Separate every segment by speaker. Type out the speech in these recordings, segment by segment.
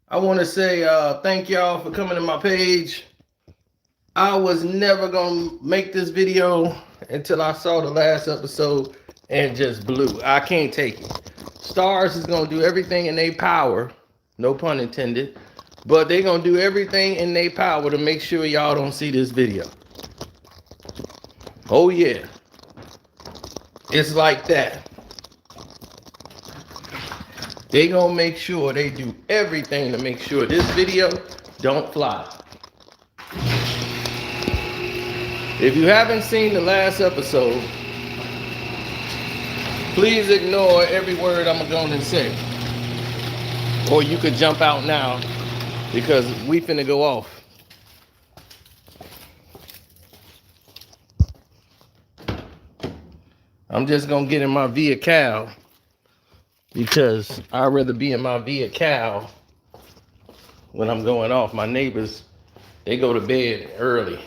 Speaker 1: I want to say thank y'all for coming to my page. I was never going to make this video until I saw the last episode and just blew. I can't take it. Stars is going to do everything in their power, no pun intended, but they're going to do everything in their power to make sure y'all don't see this video. Oh, yeah. It's like that. They gonna make sure they do everything to make sure this video don't fly. If you haven't seen the last episode, please ignore every word I'm going to say. Or you could jump out now because we finna go off. I'm just gonna get in my vehicle because I'd rather be in my vehicle when I'm going off. My neighbors, they go to bed early.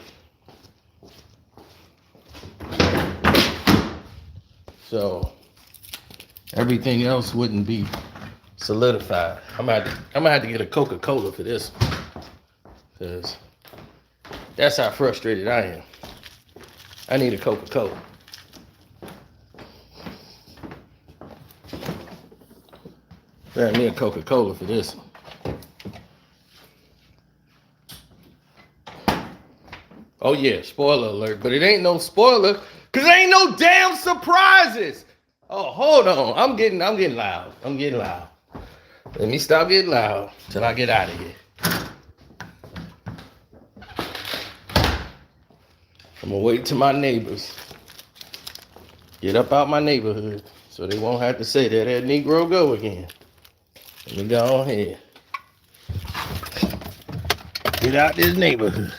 Speaker 1: So everything else wouldn't be solidified. I'm gonna have to get a Coca-Cola for this, because that's how frustrated I am. I need a Coca-Cola. I need a Coca-Cola for this. Oh yeah, spoiler alert, but it ain't no spoiler, cause there ain't no damn surprises. Oh, hold on. I'm getting loud. I'm getting loud. Let me stop getting loud till I get out of here. I'm gonna wait till my neighbors get up out my neighborhood so they won't have to say that Negro go again. Let me go ahead. Get out this neighborhood.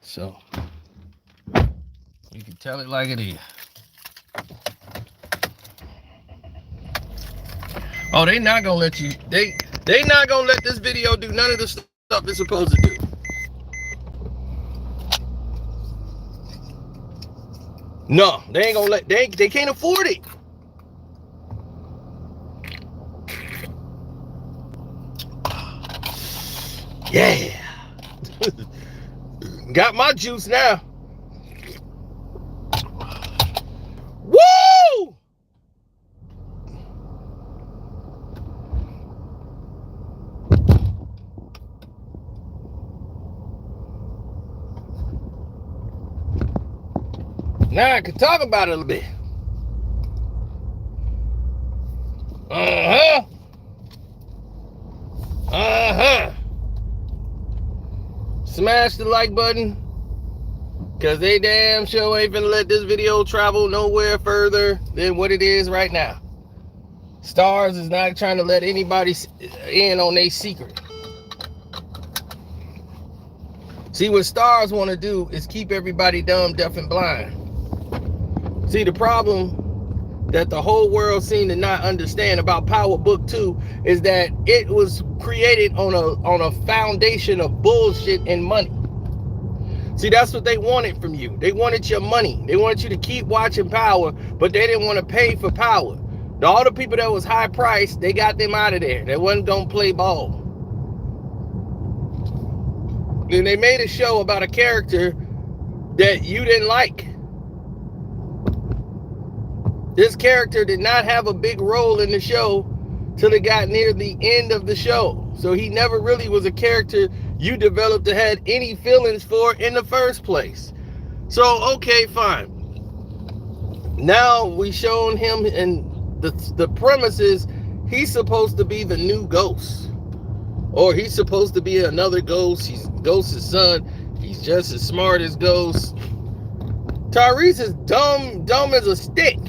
Speaker 1: So you can tell it like it is. Oh, they not gonna let you. They not gonna let this video do none of the stuff it's supposed to do. No, they ain't gonna let. They can't afford it. Yeah. Got my juice now. Woo! Now I can talk about it a little bit. Uh-huh. Uh-huh. Smash the like button, because they damn sure ain't finna let this video travel nowhere further than what it is right now. Stars is not trying to let anybody in on their secret. See, what Stars want to do is keep everybody dumb, deaf, and blind. See, the problem that the whole world seemed to not understand about Power Book 2 is that it was created on a foundation of bullshit and money. See, that's what they wanted from you. They wanted your money. They wanted you to keep watching Power, but they didn't want to pay for Power. All the people that was high priced, they got them out of there. They wasn't gonna play ball. Then they made a show about a character that you didn't like. This character did not have a big role in the show till it got near the end of the show. So he never really was a character you developed to had any feelings for in the first place. So, okay, fine. Now we shown him, and the premise is he's supposed to be the new Ghost. Or he's supposed to be another Ghost. He's Ghost's son. He's just as smart as Ghost. Tyrese is dumb as a stick.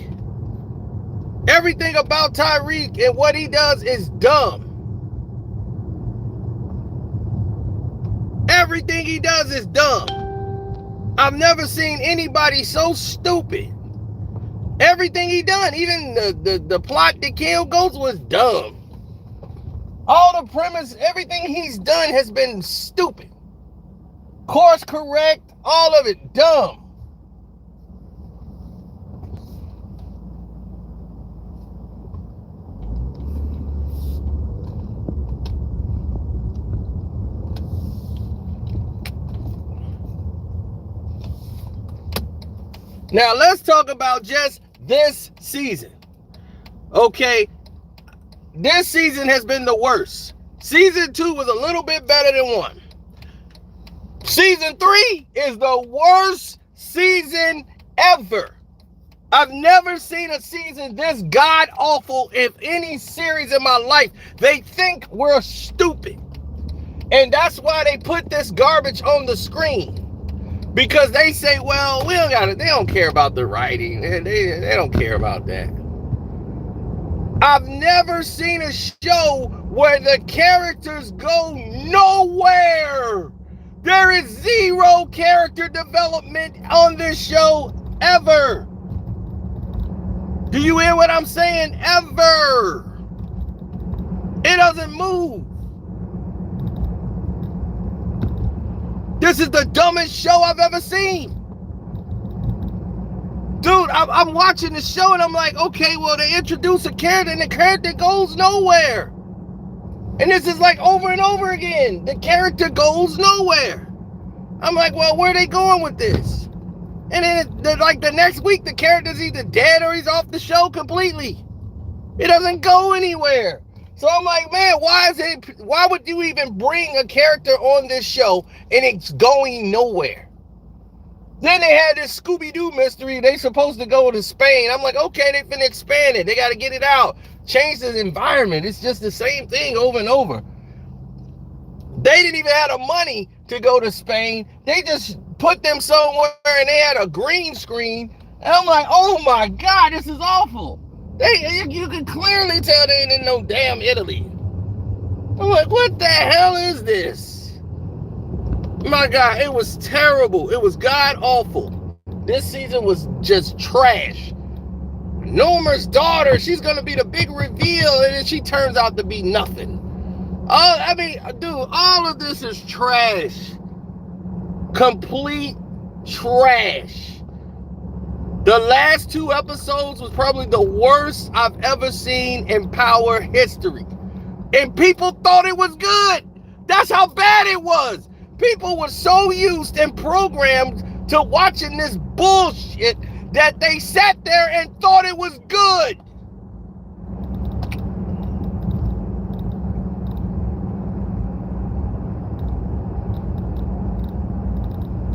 Speaker 1: Everything about Tyreek and what he does is dumb. Everything he does is dumb. I've never seen anybody so stupid. Everything he done, even the plot that killed Ghost was dumb. All the premise, everything he's done has been stupid. Course correct, all of it dumb. Now let's talk about just this season. Okay, this season has been the worst. Season 2 was a little bit better than 1. Season 3 is the worst season ever. I've never seen a season this god awful in any series in my life. They think we're stupid. And that's why they put this garbage on the screen. Because they say, well, we don't got it. They don't care about the writing. They don't care about that. I've never seen a show where the characters go nowhere. There is zero character development on this show ever. Do you hear what I'm saying? Ever. It doesn't move. This is the dumbest show I've ever seen. Dude, I'm watching the show and I'm like, okay, well, they introduce a character and the character goes nowhere. And this is like over and over again. The character goes nowhere. I'm like, well, where are they going with this? And then like the next week, the character's either dead or he's off the show completely. It doesn't go anywhere. So I'm like, man, why would you even bring a character on this show and it's going nowhere? Then they had this Scooby-Doo mystery. They supposed to go to Spain. I'm like, okay, they finna expand it. They got to get it out. Change the environment. It's just the same thing over and over. They didn't even have the money to go to Spain. They just put them somewhere and they had a green screen. And I'm like, oh my God, this is awful. You can clearly tell they ain't in no damn Italy. I'm like, what the hell is this? My God, it was terrible. It was god awful. This season was just trash. Norma's daughter, she's gonna be the big reveal, and then she turns out to be nothing. I mean, dude, all of this is trash. Complete trash. The last 2 episodes was probably the worst I've ever seen in Power history. And people thought it was good. That's how bad it was. People were so used and programmed to watching this bullshit that they sat there and thought it was good.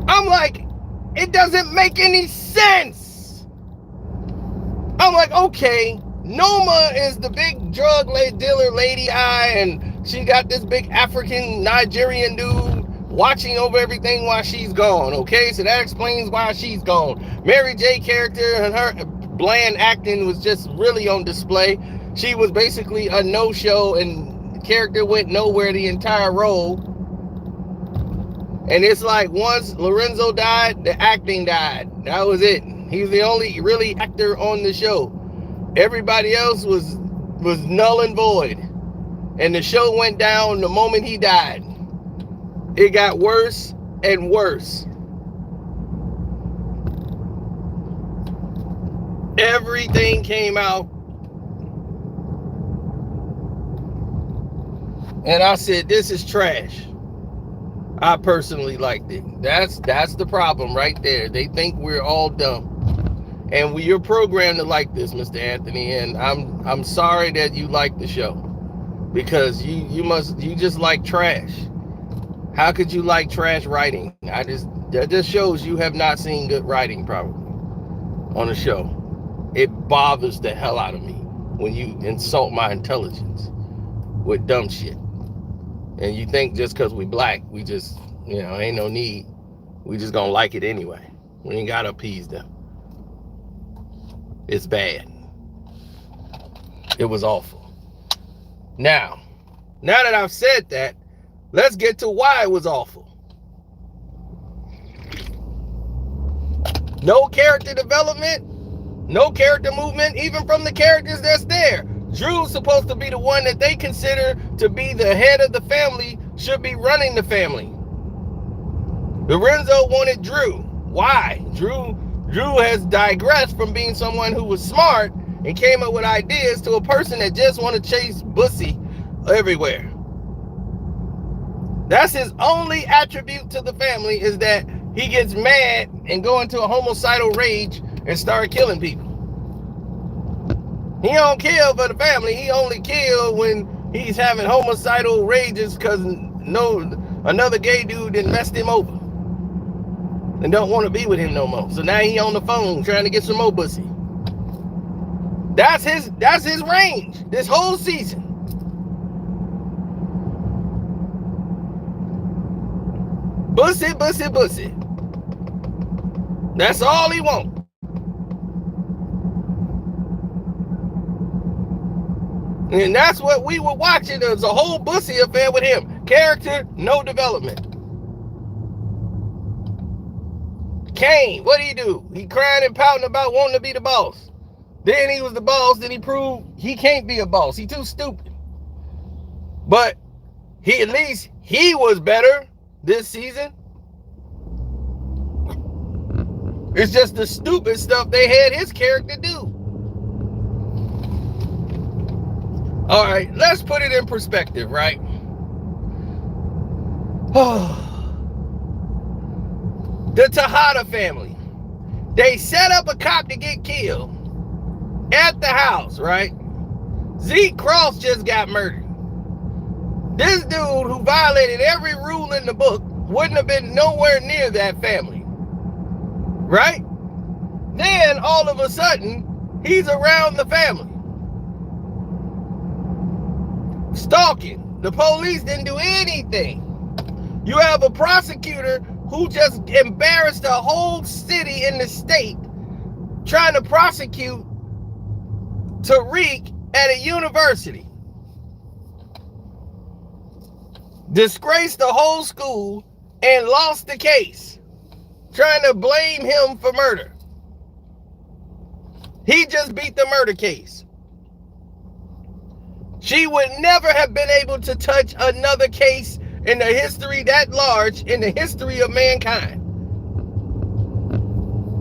Speaker 1: I'm like, it doesn't make any sense. I'm like, okay, Noma is the big drug dealer lady and she got this big African Nigerian dude watching over everything while she's gone, okay? So that explains why she's gone. Mary J character and her bland acting was just really on display. She was basically a no-show and the character went nowhere the entire role. And it's like once Lorenzo died, the acting died. That was it. He was the only really actor on the show. Everybody else was null and void. And the show went down the moment he died. It got worse and worse. Everything came out. And I said, this is trash. I personally liked it. That's the problem right there. They think we're all dumb. And you're programmed to like this, Mr. Anthony, and I'm sorry that you like the show. Because you just like trash. How could you like trash writing? That just shows you have not seen good writing probably on a show. It bothers the hell out of me when you insult my intelligence with dumb shit. And you think just because we black, we just, ain't no need. We just gonna like it anyway. We ain't gotta appease them. It's bad. It was awful. Now that I've said that, let's get to why it was awful. No character development, no character movement, even from the characters that's there. Drew's supposed to be the one that they consider to be the head of the family, should be running the family. Lorenzo wanted Drew. Why? Drew has digressed from being someone who was smart and came up with ideas to a person that just want to chase pussy everywhere. That's his only attribute to the family, is that he gets mad and go into a homicidal rage and start killing people. He don't kill for the family. He only kill when he's having homicidal rages because another gay dude done messed him over and don't want to be with him no more. So now he on the phone trying to get some more pussy. That's his range this whole season. Bussy, bussy, bussy. That's all he wants. And that's what we were watching. There was a whole bussy affair with him. Character, no development. Kane, what did he do? He crying and pouting about wanting to be the boss. Then he was the boss. Then he proved he can't be a boss. He too stupid. But at least he was better this season. It's just the stupid stuff they had his character do. All right, let's put it in perspective, right? The Tejada family. They set up a cop to get killed at the house, right? Zeke Cross just got murdered. This dude who violated every rule in the book wouldn't have been nowhere near that family, right? Then all of a sudden, he's around the family. Stalking. The police didn't do anything. You have a prosecutor who just embarrassed a whole city in the state trying to prosecute Tariq at a university. Disgraced the whole school and lost the case, trying to blame him for murder. He just beat the murder case. She would never have been able to touch another case in the history that large, in the history of mankind.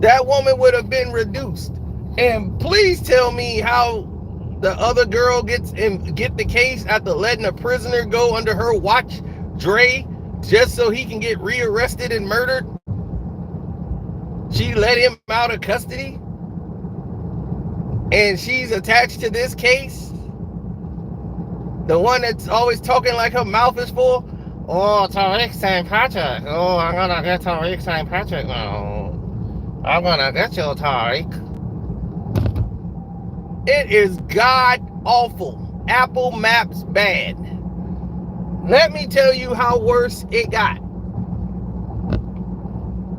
Speaker 1: That woman would have been reduced. And please tell me how the other girl get the case after letting a prisoner go under her watch, Dre, just so he can get rearrested and murdered. She let him out of custody. And she's attached to this case. The one that's always talking like her mouth is full. Oh, Tariq St. Patrick. Oh, I'm gonna get Tariq St. Patrick now. I'm gonna get you, Tariq. It is god awful. Apple Maps bad. Let me tell you how worse it got.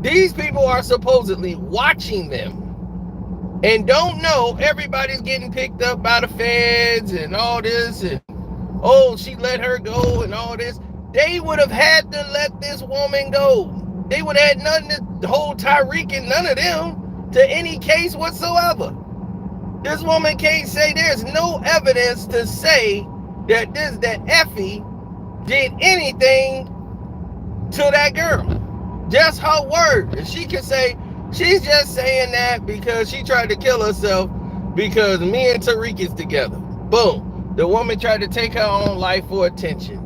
Speaker 1: These people are supposedly watching them and don't know everybody's getting picked up by the feds and all this, and oh, she let her go and all this. They would have had to let this woman go. They would have had nothing to hold Tariq and none of them to any case whatsoever. This woman can't say, there's no evidence to say that Effie did anything to that girl. Just her word. And she can say, she's just saying that because she tried to kill herself because me and Tariq is together. Boom. The woman tried to take her own life for attention.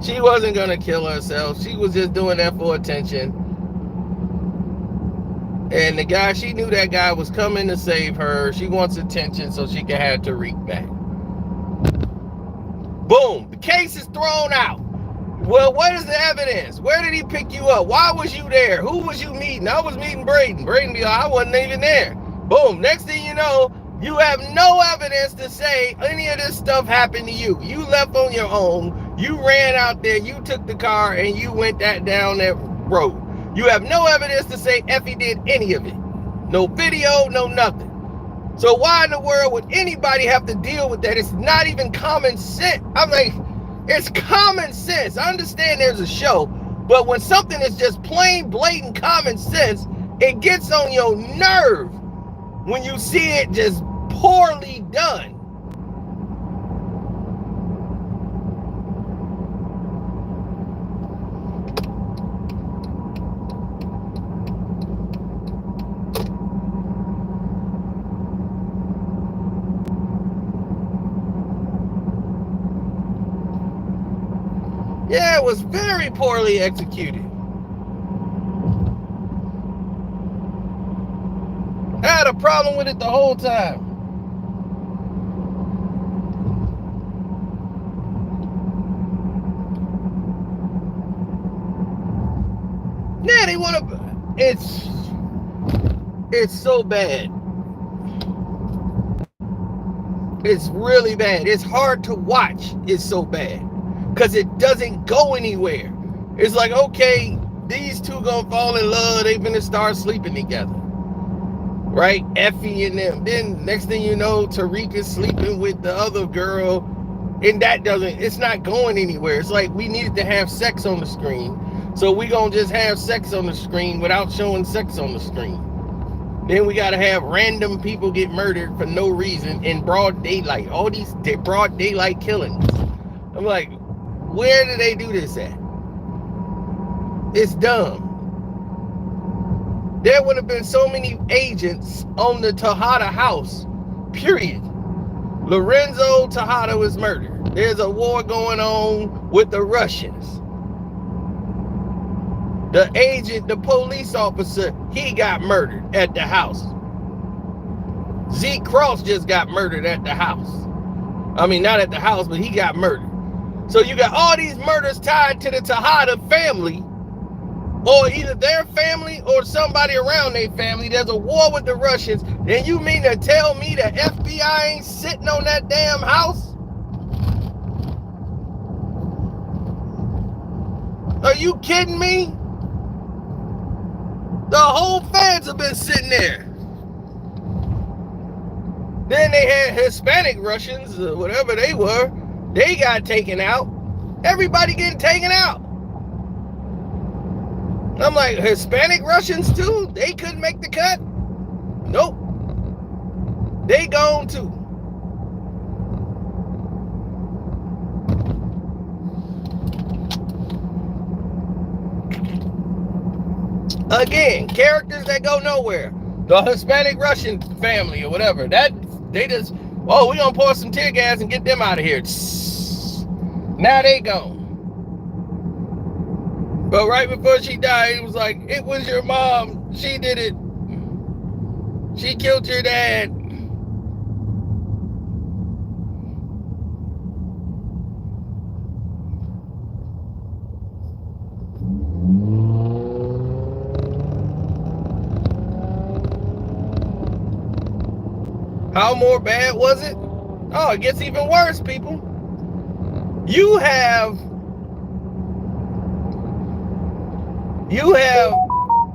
Speaker 1: She wasn't going to kill herself. She was just doing that for attention. And the guy, she knew that guy was coming to save her. She wants attention so she can have Tariq back. Boom. The case is thrown out. Well, what is the evidence? Where did he pick you up? Why was you there? Who was you meeting? I was meeting Braden. Braden be like, I wasn't even there. Boom. Next thing you know, you have no evidence to say any of this stuff happened to you. You left on your own. You ran out there. You took the car and you went down that road. You have no evidence to say Effie did any of it. No video, no nothing. So why in the world would anybody have to deal with that? It's not even common sense. I'm like, it's common sense. I understand there's a show, but when something is just plain, blatant common sense, it gets on your nerve when you see it just poorly done. Yeah, it was very poorly executed. problem with it the whole time. Yeah, they want to. It's so bad. It's really bad. It's hard to watch. It's so bad because it doesn't go anywhere. It's like, okay, these two gonna fall in love. They gonna start sleeping together, right? Effie and them. Then next thing you know, Tariq is sleeping with the other girl, and that doesn't. It's not going anywhere. It's like we needed to have sex on the screen, so we gonna just have sex on the screen without showing sex on the screen. Then we gotta have random people get murdered for no reason in broad daylight. All these broad daylight killings. I'm like, where do they do this at? It's dumb. There would have been so many agents on the Tejada house, period. Lorenzo Tejada was murdered. There's a war going on with the Russians. The agent, the police officer, he got murdered at the house. Zeke Cross just got murdered at the house. I mean, not at the house, but he got murdered. So you got all these murders tied to the Tejada family, or either their family or somebody around their family. There's a war with the Russians. And you mean to tell me the FBI ain't sitting on that damn house? Are you kidding me? The whole feds have been sitting there. Then they had Hispanic Russians, or whatever they were. They got taken out. Everybody getting taken out. I'm like, Hispanic Russians too? They couldn't make the cut? Nope. They gone too. Again, characters that go nowhere. The Hispanic Russian family or whatever. That they just, oh, we gonna pour some tear gas and get them out of here. Now they gone. But right before she died, it was like, it was your mom. She did it. She killed your dad. How more bad was it? Oh, it gets even worse, people. You have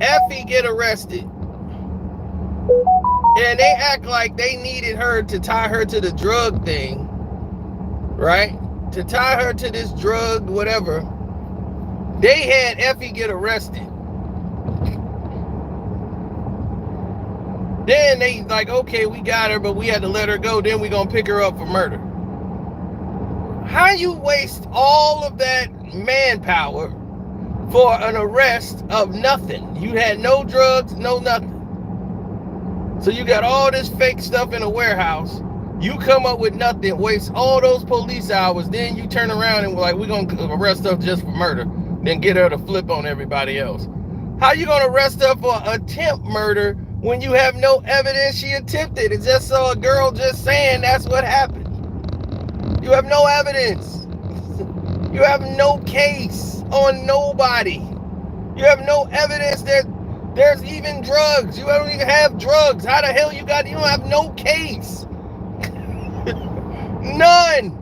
Speaker 1: Effie get arrested, and they act like they needed her to tie her to the drug thing, right? To tie her to this drug, whatever. They had Effie get arrested. Then they like, okay, we got her, but we had to let her go. Then we gonna pick her up for murder. How you waste all of that manpower for an arrest of nothing? You had no drugs, no nothing. So you got all this fake stuff in a warehouse. You come up with nothing, waste all those police hours. Then you turn around and we're like, we're gonna arrest her just for murder. Then get her to flip on everybody else. How you gonna arrest her for attempt murder when you have no evidence she attempted? It's just so a girl just saying that's what happened. You have no evidence. You have no case on nobody. You have no evidence that there's even drugs. You don't even have drugs. How the hell you don't have no case? None.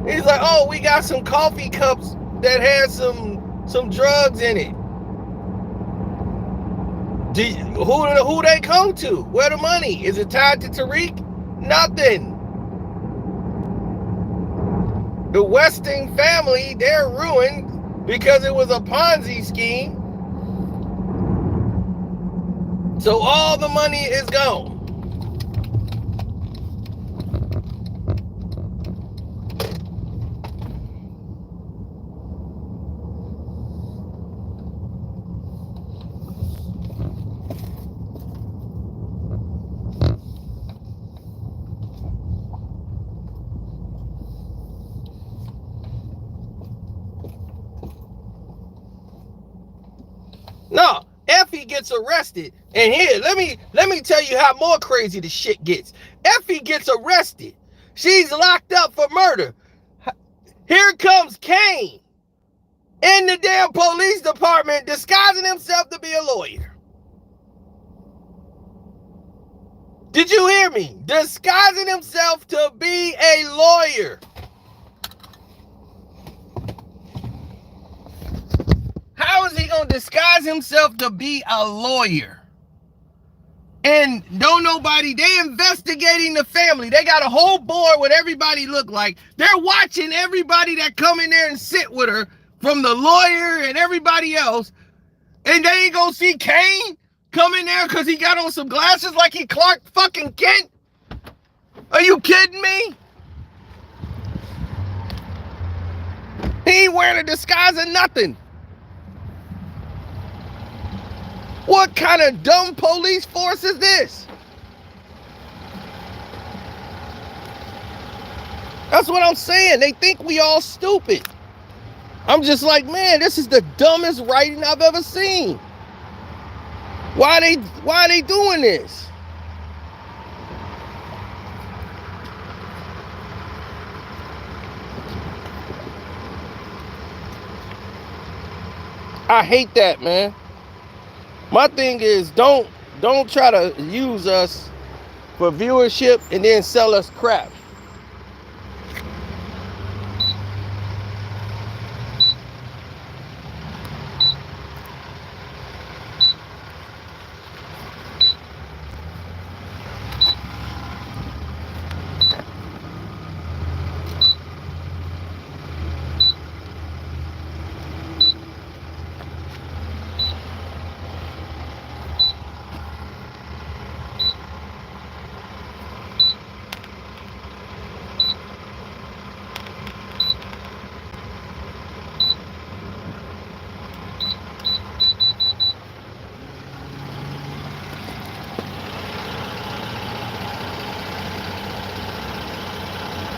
Speaker 1: He's like, oh, we got some coffee cups that had some drugs in it. Who they come to? Where the money? Is it tied to Tariq? Nothing. The Westing family, they're ruined because it was a Ponzi scheme. So all the money is gone. No, Effie gets arrested. And here, let me tell you how more crazy the shit gets. Effie gets arrested. She's locked up for murder. Here comes Kane in the damn police department disguising himself to be a lawyer. Did you hear me? Disguising himself to be a lawyer. How is he going to disguise himself to be a lawyer? And don't nobody, they investigating the family. They got a whole board what everybody look like. They're watching everybody that come in there and sit with her, from the lawyer and everybody else. And they ain't gonna see Kane come in there because he got on some glasses like he Clark fucking Kent? Are you kidding me? He ain't wearing a disguise or nothing. What kind of dumb police force is this? That's what I'm saying. They think we all stupid. I'm just like, man, this is the dumbest writing I've ever seen. Why are they doing this? I hate that, man. My thing is, don't try to use us for viewership and then sell us crap.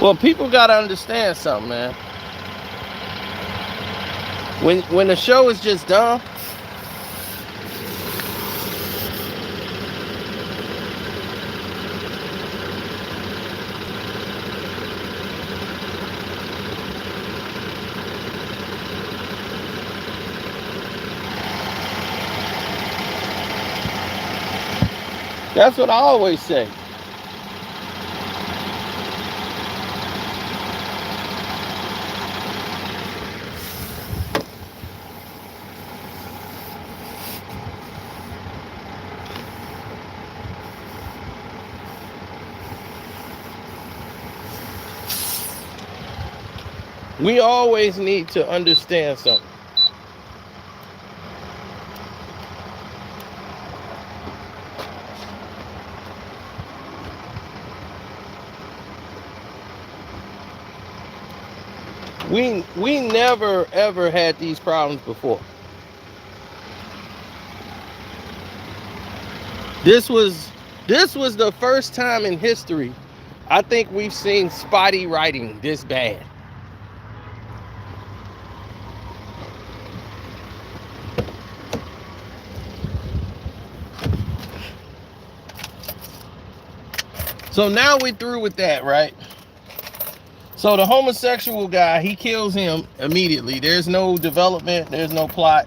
Speaker 1: Well, people gotta understand something, man. When the show is just dumb, that's what I always say. We always need to understand something. We never ever had these problems before. This was the first time in history I think we've seen spotty writing this bad. So now we're through with that, right? So the homosexual guy, he kills him immediately. There's no development, there's no plot,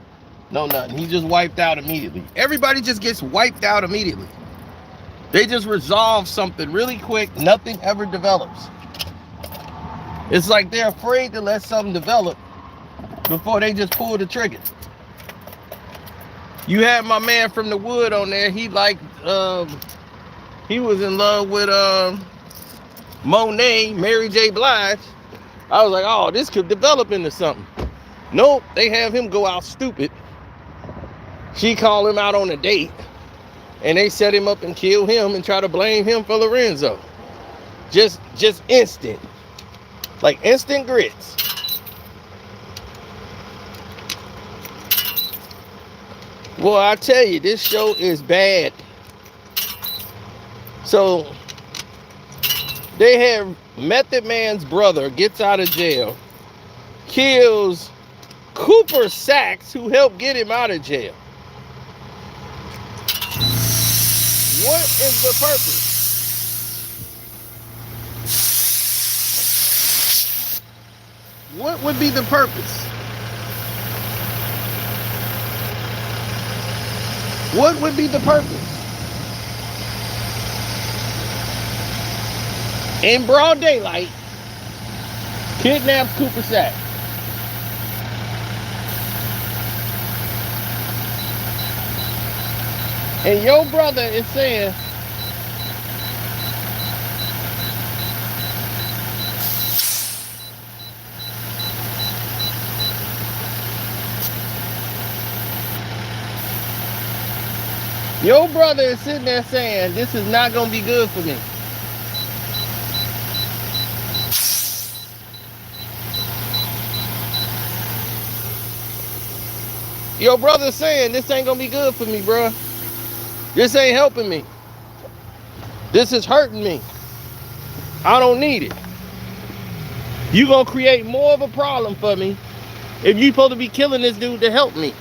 Speaker 1: no nothing. He just wiped out immediately. Everybody just gets wiped out immediately. They just resolve something really quick, nothing ever develops. It's like they're afraid to let something develop before they just pull the trigger. You had my man from the wood on there, he was in love with Monet, Mary J. Blige. I was like, oh, this could develop into something. Nope, they have him go out stupid. She called him out on a date, and they set him up and kill him and try to blame him for Lorenzo. Just instant. Like instant grits. Well, I tell you, this show is bad. So they have Method Man's brother gets out of jail, kills Cooper Sacks, who helped get him out of jail. What is the purpose? What would be the purpose? What would be the purpose? In broad daylight, kidnaps Cooper Sack. And your brother is saying, your brother is sitting there saying, this is not going to be good for me. Your brother's saying, this ain't going to be good for me, bruh. This ain't helping me. This is hurting me. I don't need it. You going to create more of a problem for me if you supposed to be killing this dude to help me.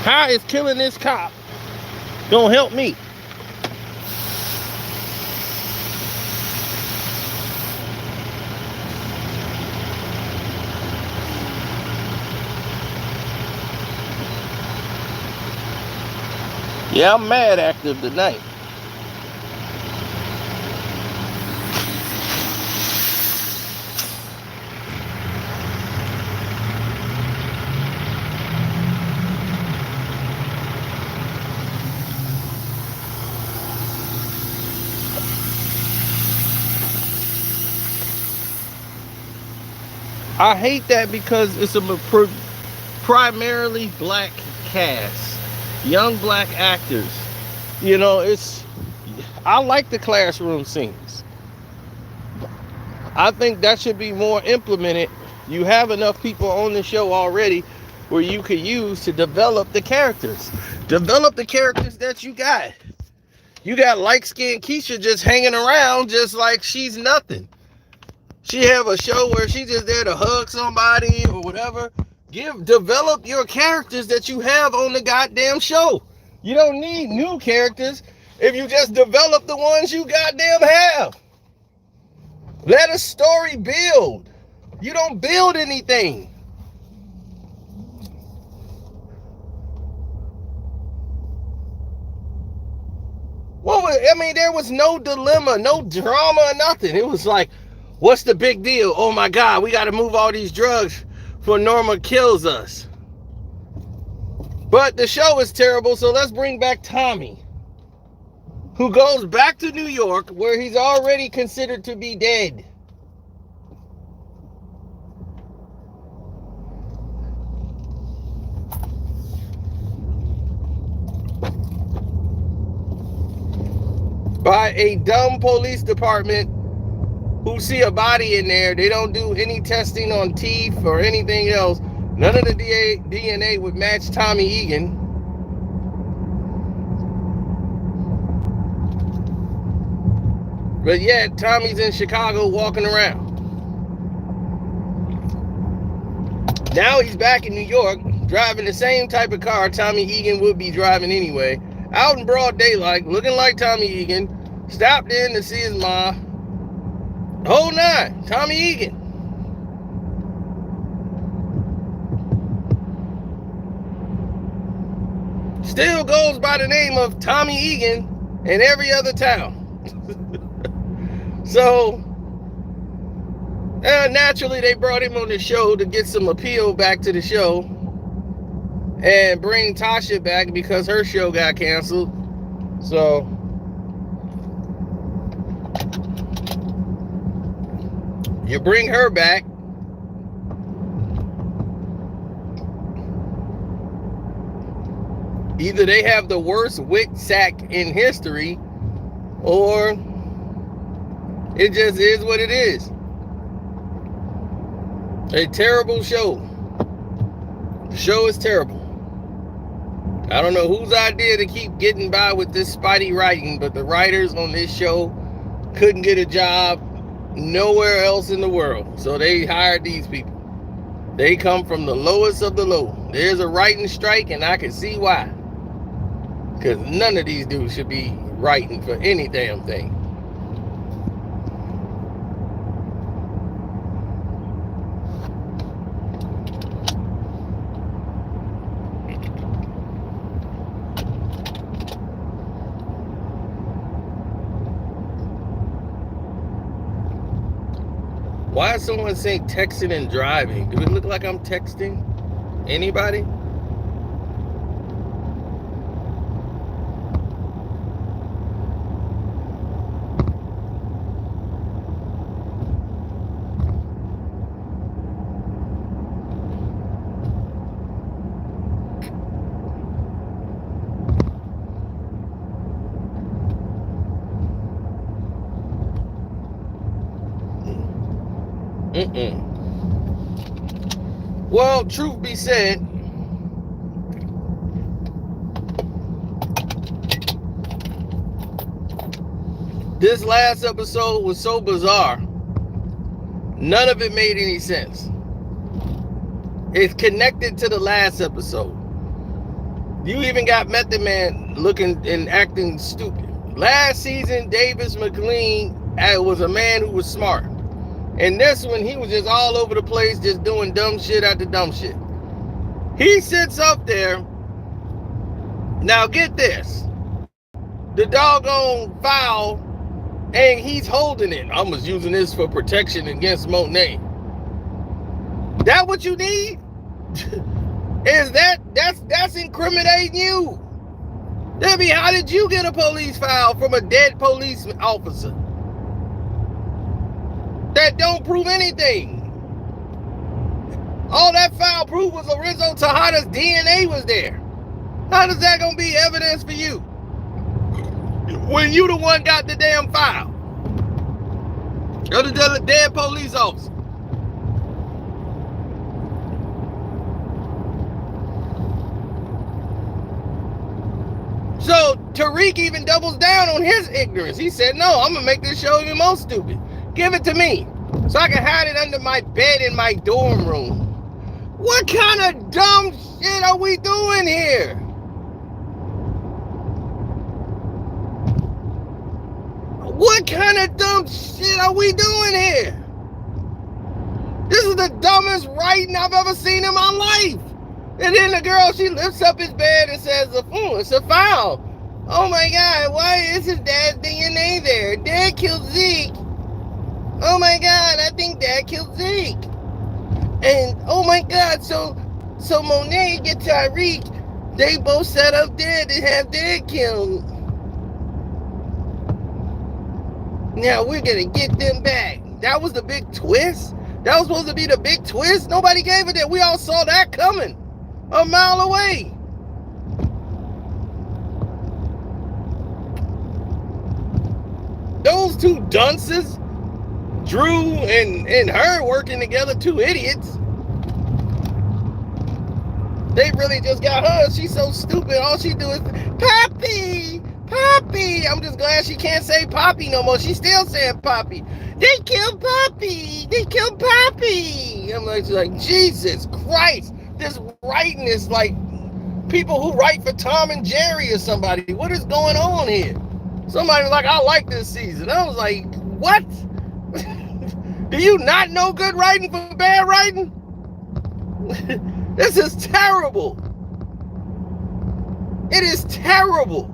Speaker 1: How is killing this cop gonna help me? Yeah, I'm mad active tonight. I hate that because it's a primarily black cast, young black actors. You know, I like the classroom scenes. I think that should be more implemented. You have enough people on the show already where you could use to develop the characters. Develop the characters that you got. You got light-skinned Keisha just hanging around just like she's nothing. She have a show where she's just there to hug somebody or whatever. Develop your characters that you have on the goddamn show. You don't need new characters if you just develop the ones you goddamn have. Let a story build. You don't build anything. There was no dilemma, no drama, nothing. It was like, what's the big deal? Oh my God, we got to move all these drugs before Norma kills us. But the show is terrible, so let's bring back Tommy, who goes back to New York where he's already considered to be dead. By a dumb police department who see a body in there. They don't do any testing on teeth or anything else. None of the DNA would match Tommy Egan. But yet, Tommy's in Chicago walking around. Now he's back in New York, driving the same type of car Tommy Egan would be driving anyway. Out in broad daylight, looking like Tommy Egan. Stopped in to see his ma. Whole nine, Tommy Egan. Still goes by the name of Tommy Egan in every other town. So, naturally they brought him on the show to get some appeal back to the show and bring Tasha back because her show got canceled. So, you bring her back. Either they have the worst wit sack in history, or it just is what it is. A terrible show. The show is terrible. I don't know whose idea to keep getting by with this spotty writing, but the writers on this show couldn't get a job nowhere else in the world. So they hired these people. They come from the lowest of the low. There's a writing strike, and I can see why. Because none of these dudes should be writing for any damn thing. Why is someone saying texting and driving? Do it look like I'm texting? Anybody? Well, truth be said, this last episode was so bizarre. None of it made any sense. It's connected to the last episode. You even got Method Man looking and acting stupid. Last season, Davis McLean was a man who was smart. And this one, he was just all over the place, just doing dumb shit after dumb shit. He sits up there. Now get this. The doggone foul, and he's holding it. I was using this for protection against Monet. That what you need? That's incriminating you. Debbie, how did you get a police foul from a dead police officer? That don't prove anything. All that foul proof was Lorenzo Tejada's DNA was there. How is that gonna be evidence for you? When you the one got the damn foul. You're the dead police officer. So Tariq even doubles down on his ignorance. He said, no, I'm gonna make this show even more stupid. Give it to me so I can hide it under my bed in my dorm room. What kind of dumb shit are we doing here? What kind of dumb shit are we doing here? This is the dumbest writing I've ever seen in my life. And then the girl, she lifts up his bed and says, it's a foul. Oh my God, why is his dad's DNA there? Dad killed Zeke. Oh my God, I think Dad killed Zeke. And oh my God, so Monet and Tyreek, they both set up Dad to have Dad killed. Now we're gonna get them back. That was the big twist? That was supposed to be the big twist? Nobody gave it that. We all saw that coming a mile away. Those two dunces, Drew and her working together, two idiots. They really just got her. She's so stupid. All she do is, Poppy, Poppy. I'm just glad she can't say Poppy no more. She's still saying Poppy. They killed Poppy. They killed Poppy. I'm like Jesus Christ. This writing is like people who write for Tom and Jerry or somebody. What is going on here? Somebody was like, I like this season. I was like, what? Do you not know good writing from bad writing? This is terrible. It is terrible.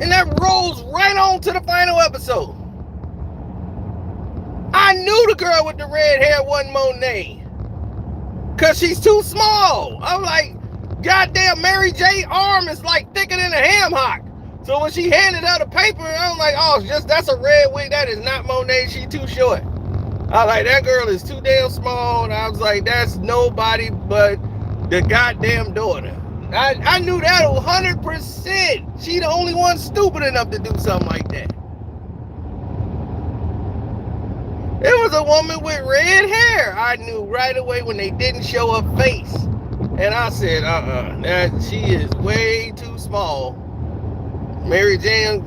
Speaker 1: And that rolls right on to the final episode. I knew the girl with the red hair wasn't Monet. Because she's too small. I'm like, goddamn, Mary J. arm is like thicker than a ham hock. So when she handed her the paper, I'm like, oh, that's a red wig. That is not Monet. She too short. I was like, that girl is too damn small. And I was like, that's nobody but the goddamn daughter. I knew that 100%. She the only one stupid enough to do something like that. It was a woman with red hair. I knew right away when they didn't show her face. And I said, she is way too small. Mary J.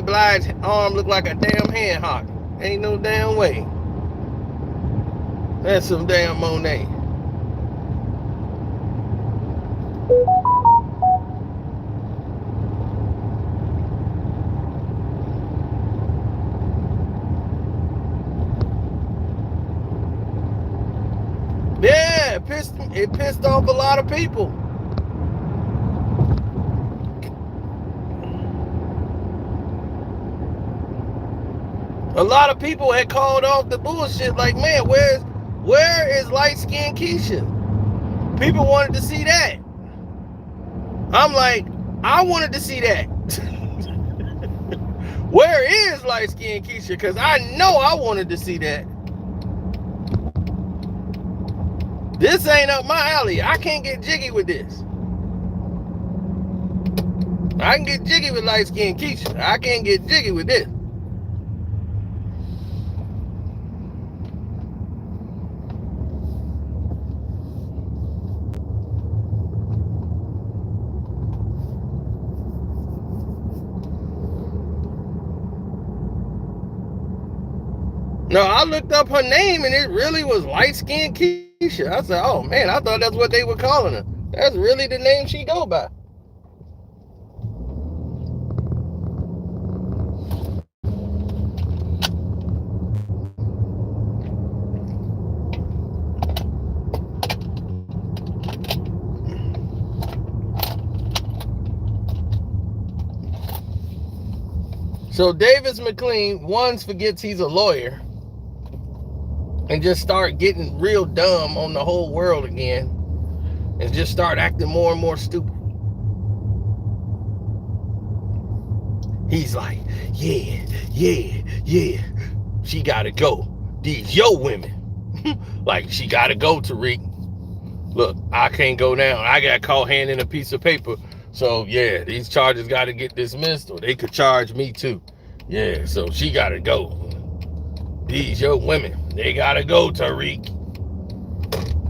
Speaker 1: Blige's arm looked like a damn hand hock. Ain't no damn way. That's some damn Monet. Yeah, it pissed off a lot of people. A lot of people had called off the bullshit. Like, man, where is light skinned Keisha? People wanted to see that. I'm like, I wanted to see that. Where is light skinned Keisha? Because I know I wanted to see that. This ain't up my alley. I can't get jiggy with this. I can get jiggy with light skinned Keisha. I can't get jiggy with this. No, I looked up her name and it really was light-skinned Keisha. I said, oh man, I thought that's what they were calling her. That's really the name she go by. So Davis McLean once forgets he's a lawyer and just start getting real dumb on the whole world again and just start acting more and more stupid. He's like, yeah, she gotta go. These yo women. Like, she gotta go, Tariq. Look, I can't go now. I got caught handing a piece of paper. So yeah, these charges gotta get dismissed or they could charge me too. Yeah, so she gotta go. These yo women, they gotta go, Tariq.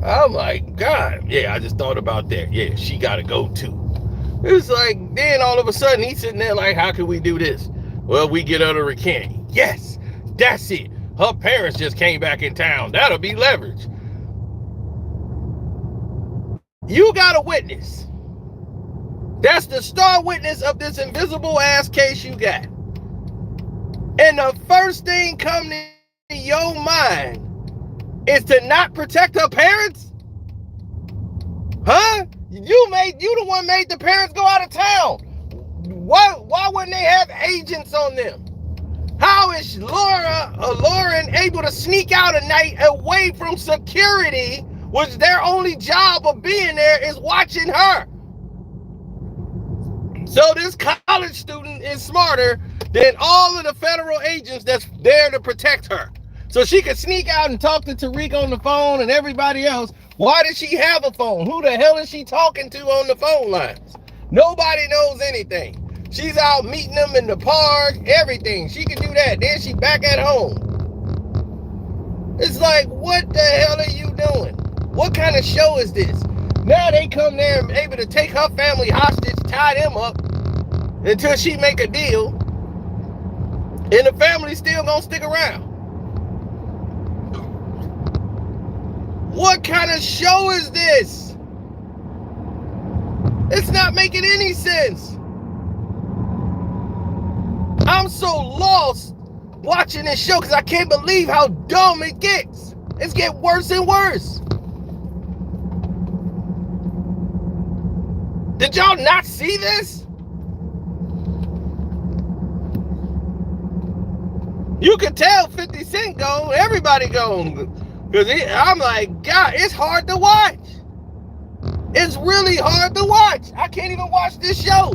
Speaker 1: I'm like, God, yeah, I just thought about that. Yeah, she gotta go too. It's like, then all of a sudden he's sitting there like, how can we do this? Well, we get her to recant. Yes, that's it. Her parents just came back in town. That'll be leverage. You got a witness. That's the star witness of this invisible ass case you got. And the first thing come to your mind is to not protect her parents? Huh? You the one made the parents go out of town. Why wouldn't they have agents on them? How is Lauren able to sneak out at night away from security, which their only job of being there is watching her? So this college student is smarter than all of the federal agents that's there to protect her. So she could sneak out and talk to Tariq on the phone and everybody else. Why does she have a phone? Who the hell is she talking to on the phone lines? Nobody knows anything. She's out meeting them in the park, everything. She can do that. Then she back at home. It's like, what the hell are you doing? What kind of show is this? Now they come there and able to take her family hostage, tie them up until she make a deal. And the family still gonna stick around. What kind of show is this? It's not making any sense. I'm so lost watching this show because I can't believe how dumb it gets. It's getting worse and worse. Did y'all not see this? You could tell 50 Cent gone, everybody gone. Because I'm like, God, it's hard to watch. It's really hard to watch. I can't even watch this show.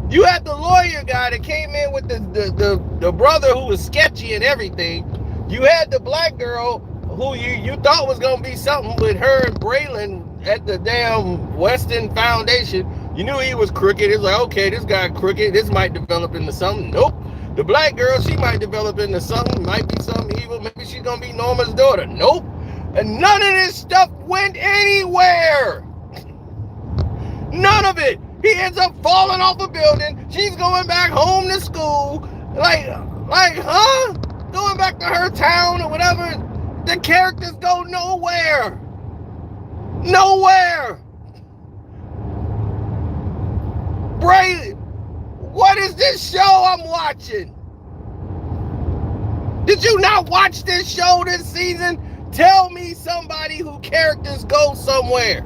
Speaker 1: You had the lawyer guy that came in with the brother who was sketchy and everything. You had the black girl who you thought was going to be something with her and Braylon at the damn Weston Foundation. You knew he was crooked. It's like, okay, this guy crooked. This might develop into something. Nope. The black girl, she might develop into something. Might be something evil. Maybe she's going to be Norma's daughter. Nope. And none of this stuff went anywhere. None of it. He ends up falling off a building. She's going back home to school. Like, huh? Going back to her town or whatever. The characters go nowhere. Nowhere. Bray, what is this show I'm watching? Did you not watch this show this season? Tell me somebody who characters go somewhere.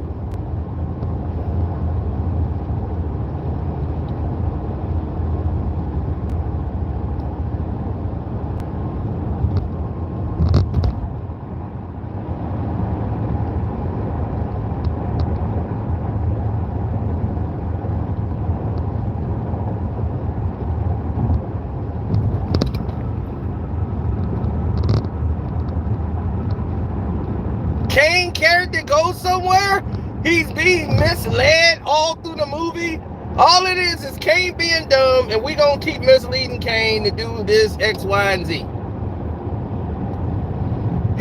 Speaker 1: Kane character goes somewhere? He's being misled all through the movie. All it is Kane being dumb, and we gonna keep misleading Kane to do this X, Y, and Z.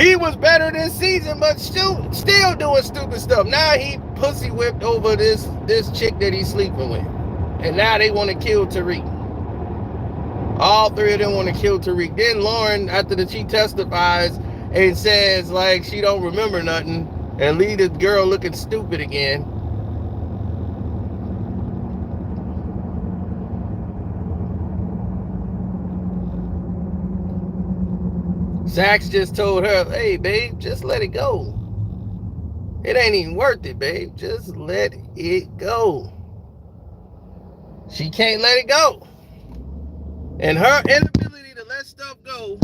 Speaker 1: He was better this season, but still doing stupid stuff. Now he pussy whipped over this chick that he's sleeping with. And now they want to kill Tariq. All three of them want to kill Tariq. Then Lauren, after she testifies and says like she don't remember nothing and leave the girl looking stupid again. Sax just told her, hey babe, just let it go. It ain't even worth it, babe. Just let it go. She can't let it go. And her inability to let stuff go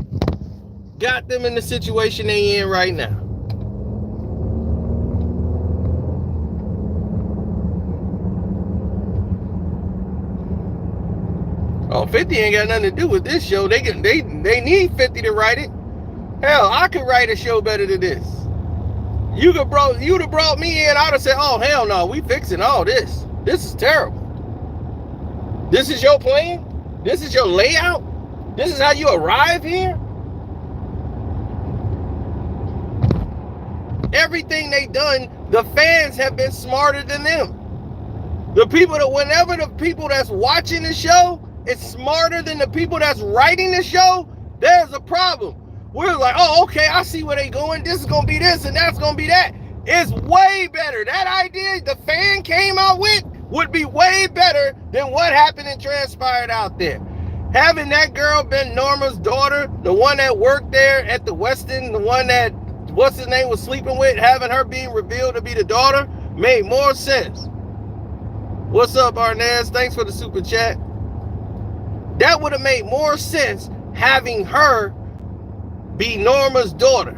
Speaker 1: got them in the situation they in right now. Oh, 50 ain't got nothing to do with this show. They need 50 to write it. Hell, I could write a show better than this. You'd have brought me in, I'd have said, oh hell no, we fixing all this. This is terrible. This is your plan? This is your layout? This is how you arrive here? Everything they done, the fans have been smarter than them. Whenever the people that's watching the show is smarter than the people that's writing the show, there's a problem. We're like, oh, okay, I see where they going. This is going to be this and that's going to be that. It's way better. That idea the fan came out with would be way better than what happened and transpired out there. Having that girl been Norma's daughter, the one that worked there at the Westin, the one that what's his name was sleeping with, having her being revealed to be the daughter made more sense. What's up, Arnaz? Thanks for the super chat. That would have made more sense having her be Norma's daughter.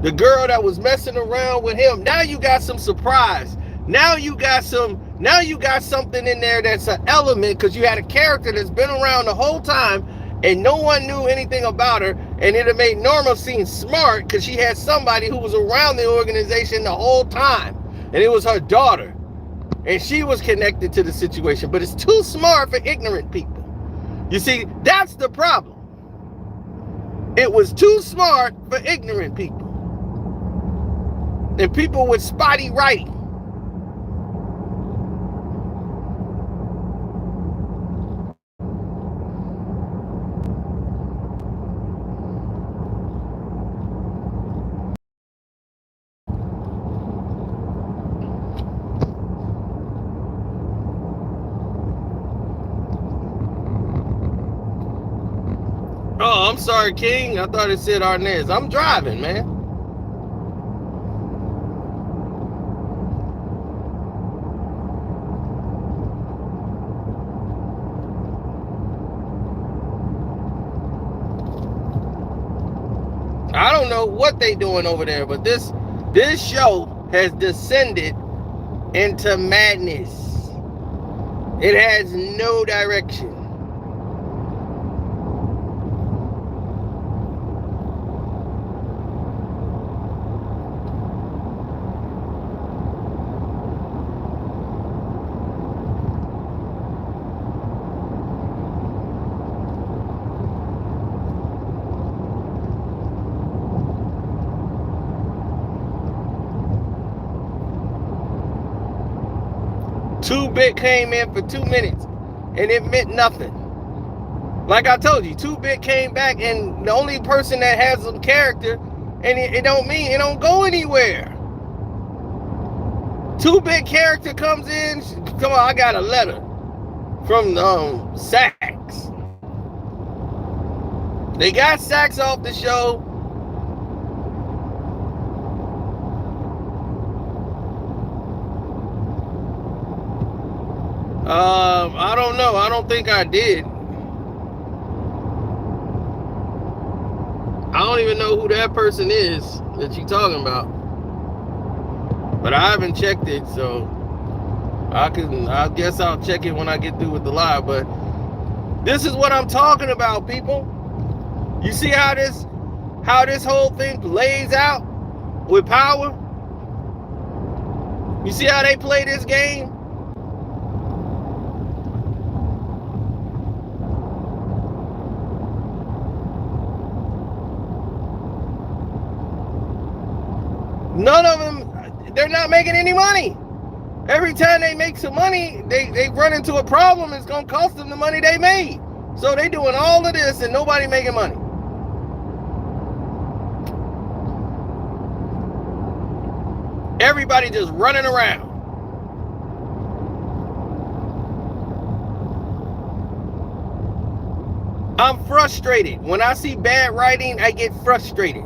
Speaker 1: The girl that was messing around with him. Now you got some surprise. Now you got something in there that's an element because you had a character that's been around the whole time and no one knew anything about her, and it made Norma seem smart because she had somebody who was around the organization the whole time, and it was her daughter, and she was connected to the situation. But it's too smart for ignorant people. You see, that's the problem. It was too smart for ignorant people and people with spotty writing. Oh, I'm sorry, King. I thought it said Arnez. I'm driving, man. I don't know what they doing over there, but this show has descended into madness. It has no direction. Two Bit came in for 2 minutes and it meant nothing. Like I told you, 2-Bit came back, and the only person that has some character, and it don't mean it don't go anywhere. 2-Bit character comes in. Come on, I got a letter from Sax. They got Sax off the show. I don't know. I don't think I did. I don't even know who that person is that you're talking about. But I haven't checked it, so I guess I'll check it when I get through with the live. But this is what I'm talking about, people. You see how this whole thing plays out with power? You see how they play this game? None of them, they're not making any money. Every time they make some money, they run into a problem. It's going to cost them the money they made. So they doing all of this and nobody making money. Everybody just running around. I'm frustrated. When I see bad writing, I get frustrated.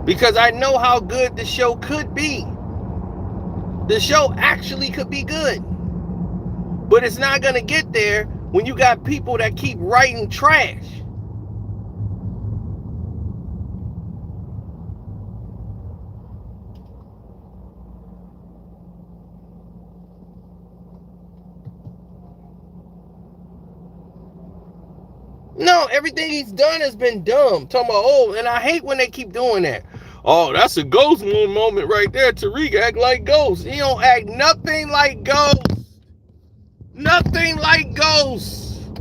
Speaker 1: Because I know how good the show could be. The show actually could be good. But it's not going to get there when you got people that keep writing trash. No, everything he's done has been dumb. Talking about, oh, and I hate when they keep doing that. Oh, that's a Ghost moment right there. Tariq act like Ghost. He don't act nothing like Ghost. Nothing like Ghost.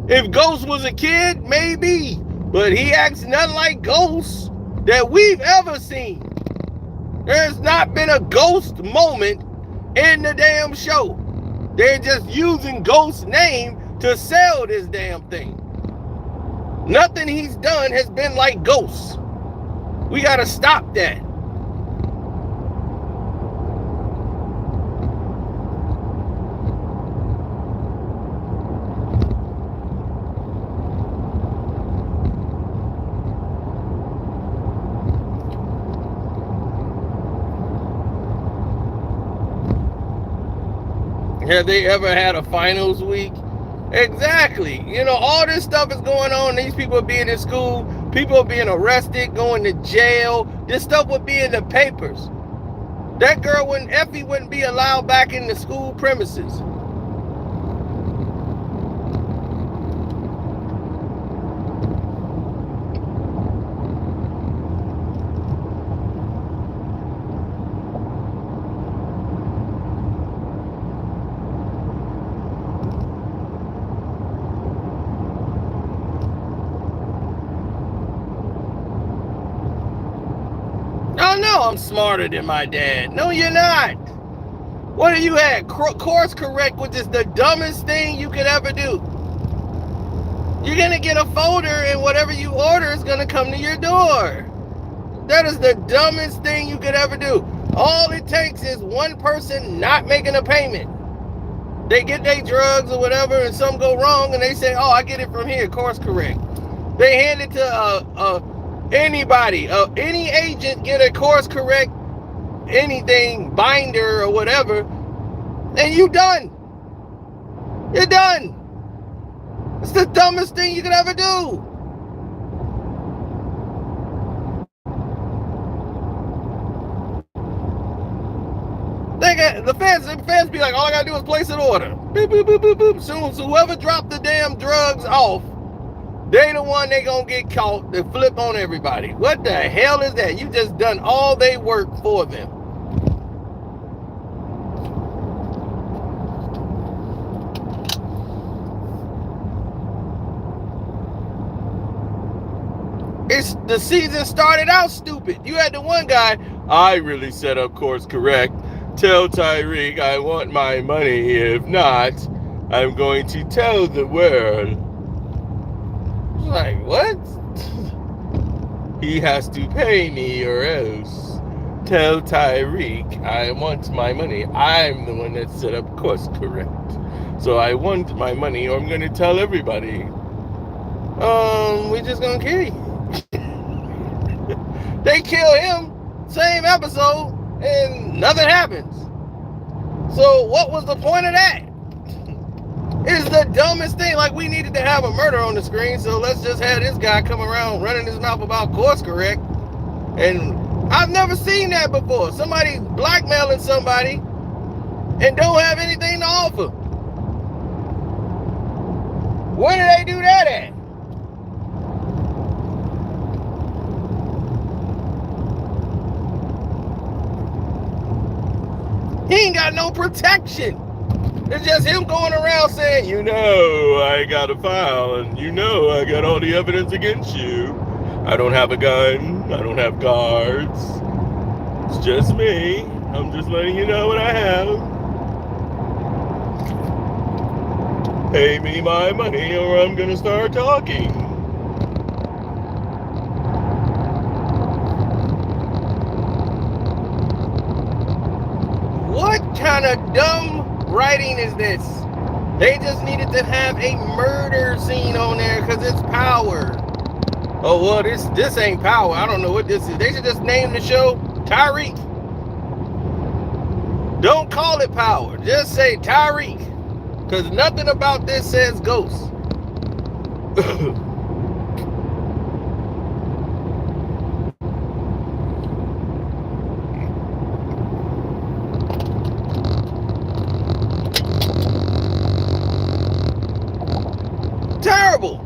Speaker 1: If Ghost was a kid, maybe. But he acts nothing like Ghost that we've ever seen. There's not been a Ghost moment in the damn show. They're just using Ghost's name to sell this damn thing. Nothing he's done has been like Ghost. We gotta stop that. Have they ever had a finals week? Exactly. You know, all this stuff is going on. These people are being in school. People are being arrested, going to jail. This stuff would be in the papers. That girl Effie wouldn't be allowed back in the school premises. Oh no, I'm smarter than my dad. No, you're not. What have you had? Course correct, which is the dumbest thing you could ever do. You're going to get a folder and whatever you order is going to come to your door. That is the dumbest thing you could ever do. All it takes is one person not making a payment. They get their drugs or whatever and some go wrong and they say, oh, I get it from here, course correct. They hand it to anybody, any agent get a course correct, anything, binder or whatever, and you done. You're done. It's the dumbest thing you could ever do. The fans be like, all I gotta do is place an order. Boop, boop, boop, boop, boop. Soon, so whoever dropped the damn drugs off, they the one they gonna get caught. They flip on everybody. What the hell is that? You just done all they work for them. The season started out stupid. You had the one guy, I really set up course correct. Tell Tyreek I want my money. If not, I'm going to tell the world. Like, what? He has to pay me or else. Tell Tyreek I want my money. I'm the one that set up course correct. So I want my money or I'm going to tell everybody. We just going to kill you. They kill him, same episode, and nothing happens. So what was the point of that? It's the dumbest thing. Like, we needed to have a murder on the screen, so let's just have this guy come around running his mouth about course correct. And I've never seen that before. Somebody blackmailing somebody and don't have anything to offer. Where do they do that at? He ain't got no protection. It's just him going around saying, you know, I got a file, and you know, I got all the evidence against you. I don't have a gun. I don't have guards. It's just me. I'm just letting you know what I have. Pay me my money or I'm gonna start talking. What kind of dumb writing is this? They just needed to have a murder scene on there because it's Power. Oh, well, this ain't Power. I don't know what this is. They should just name the show Tyreek. Don't call it Power. Just say Tyreek. Because nothing about this says ghost. Terrible.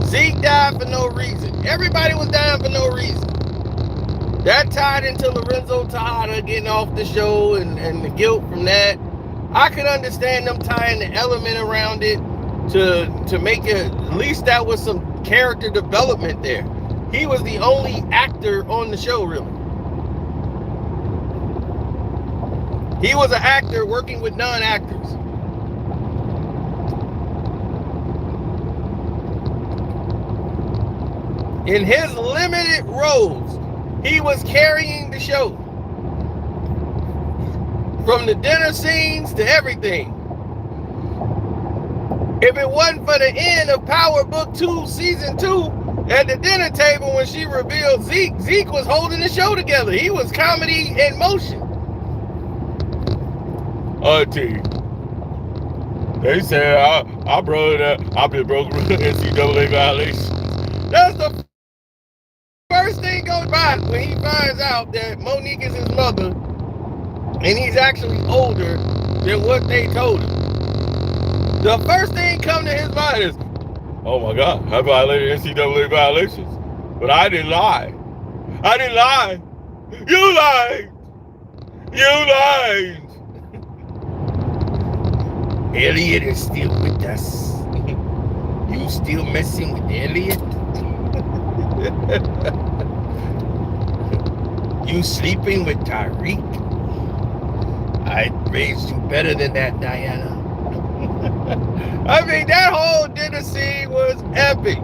Speaker 1: Zeke died for no reason. Everybody was dying for no reason. That tied into Lorenzo Tejada getting off the show and the guilt from that. I could understand them tying the element around it to make it, at least that was some character development there. He was the only actor on the show, really. He was an actor working with non-actors. In his limited roles, he was carrying the show. From the dinner scenes to everything. If it wasn't for the end of Power Book 2, Season 2, at the dinner table when she revealed Zeke was holding the show together. He was comedy in motion. Auntie, they said I brought it up. I've been broken with NCAA violations. That's the first thing goes by when he finds out that Monique is his mother and he's actually older than what they told him. The first thing come to his mind is, oh my God, I violated NCAA violations. But I didn't lie. I didn't lie. You lied. You lied. Elliot is still with us. You still messing with Elliot? You sleeping with Tyreek? I raised you better than that, Diana. I mean, that whole dinner scene was epic.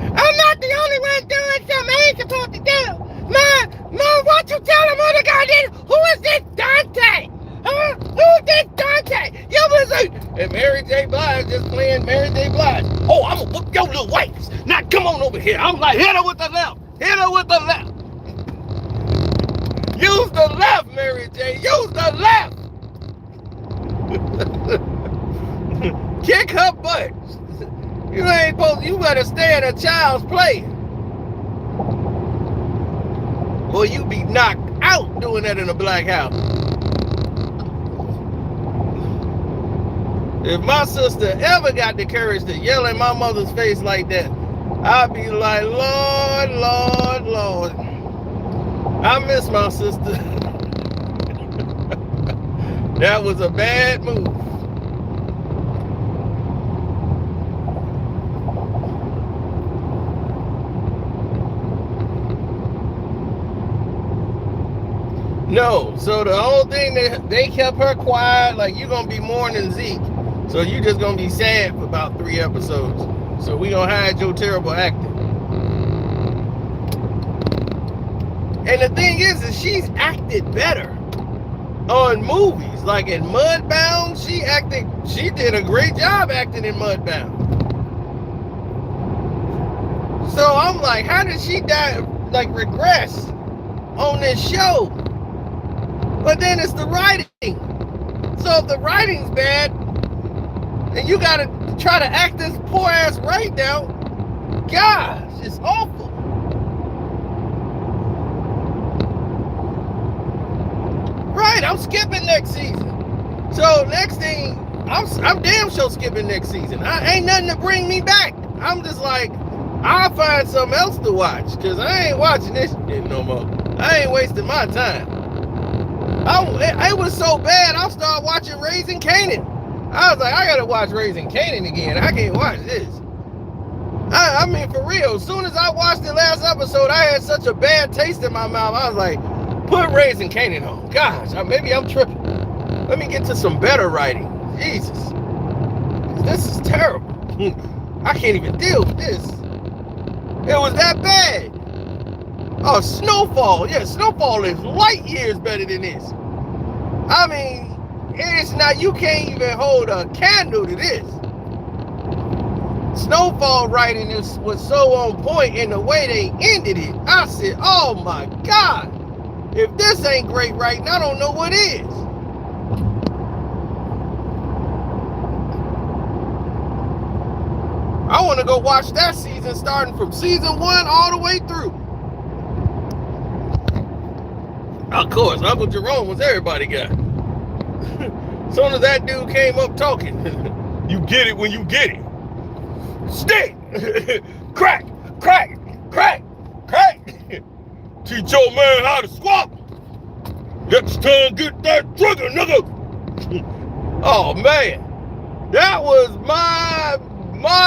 Speaker 1: I'm not the only one doing something I ain't supposed to do. Mom, what you tell him who the guy did? Who is this Dante? Huh? Who's this Dante? You was like, and Mary J. Blige just playing Mary J. Blige. Oh, I'm gonna whoop your little wife. Now come on over here. I'm like, hit her with the left. Hit her with the left. Use the left, Mary J. Use the left. Kick her butt. You ain't supposed. You better stay in a child's play. Or you be knocked out doing that in a black house. If my sister ever got the courage to yell in my mother's face like that, I'd be like, Lord, Lord, Lord. I miss my sister. That was a bad move. No. So the whole thing, they kept her quiet, like, you're going to be mourning Zeke. So you just going to be sad for about 3 episodes. So we going to hide your terrible acting. And the thing is she's acted better on movies. Like in Mudbound, she did a great job acting in Mudbound. So I'm like, how did she regress on this show? But then it's the writing. So if the writing's bad, and you gotta try to act this poor ass right now, gosh, it's awful. Right, I'm skipping next season. So next thing, I'm damn sure skipping next season. I ain't nothing to bring me back. I'm just like, I'll find something else to watch, because I ain't watching this shit no more. I ain't wasting my time. It was so bad, I started watching Raising Kanan. I was like, I gotta watch Raising Kanan again. I can't watch this. I mean, for real, as soon as I watched the last episode, I had such a bad taste in my mouth. I was like, put Raising Kanan on. Gosh, maybe I'm tripping. Let me get to some better writing. Jesus. This is terrible. I can't even deal with this. It was that bad. Oh, Snowfall. Yeah, Snowfall is light years better than this. I mean, it's not, you can't even hold a candle to this. Snowfall writing was so on point in the way they ended it. I said, oh my God. If this ain't great writing, I don't know what is. I want to go watch that season starting from season 1 all the way through. Of course, Uncle Jerome was everybody got. As soon as that dude came up talking, you get it when you get it. Stick! Crack! Crack! Crack! Crack! Teach your man how to swap! Next time, get that trigger, nigga! Oh, man. That was my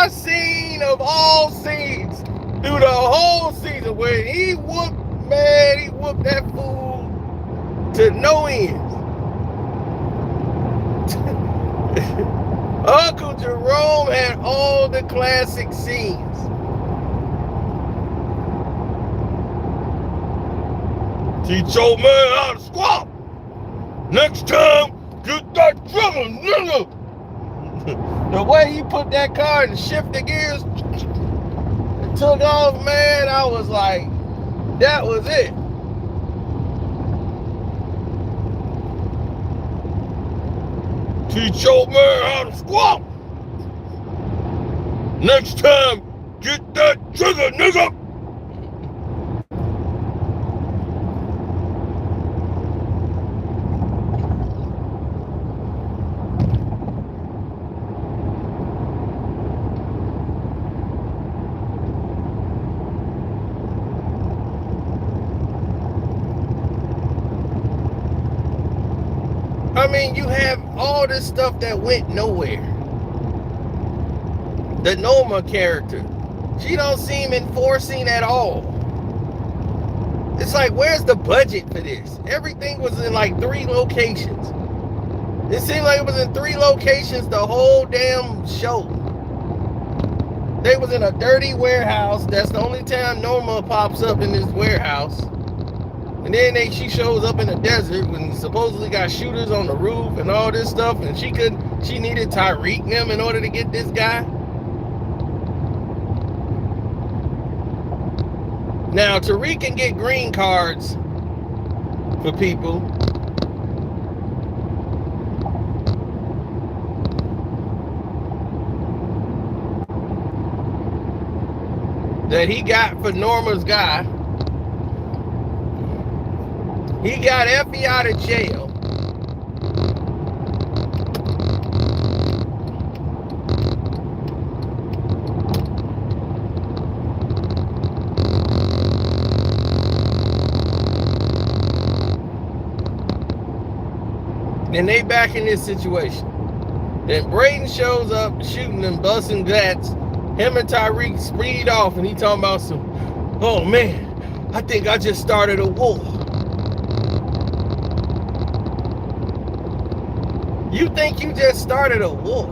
Speaker 1: scene of all scenes through the whole season, where he whooped that fool to no end. Uncle Jerome had all the classic scenes. Teach your man how to squat. Next time, get that trigger, nigga. The way he put that car and shifted gears and took off, man, I was like, that was it. Teach your man how to squat. Next time, get that trigger, nigga. I mean, you have all this stuff that went nowhere. The Noma character, she don't seem enforcing at all. It's like, where's the budget for this? Everything was in like 3 locations. It seemed like it was in 3 locations the whole damn show. They was in a dirty warehouse. That's the only time Noma pops up in this warehouse. And then she shows up in the desert when supposedly got shooters on the roof and all this stuff, and she needed Tyreek and them in order to get this guy. Now Tariq can get green cards for people. That he got for Norma's guy. He got Effie out of jail. Then they back in this situation. Then Brayden shows up shooting and busting guts. Him and Tyreek speed off, and he talking about some, oh man, I think I just started a war. You think you just started a war.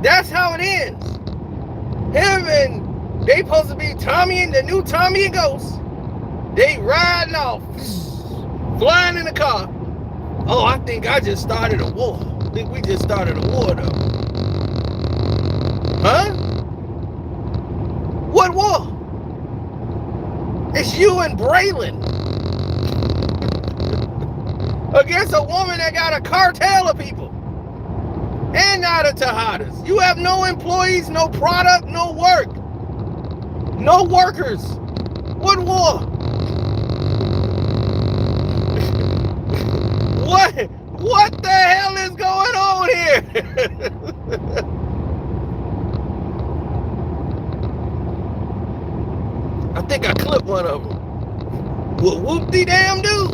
Speaker 1: That's how it ends. Him and they supposed to be Tommy and the new Tommy and Ghost. They riding off, flying in the car. Oh, I think I just started a war. I think we just started a war though. Huh? What war? It's you and Braylon against a woman that got a cartel of people. And not a Tejadas. You have no employees, no product, no work. No workers. What war? What the hell is going on here? I think I clipped one of them. Well, whoop-de-damn do.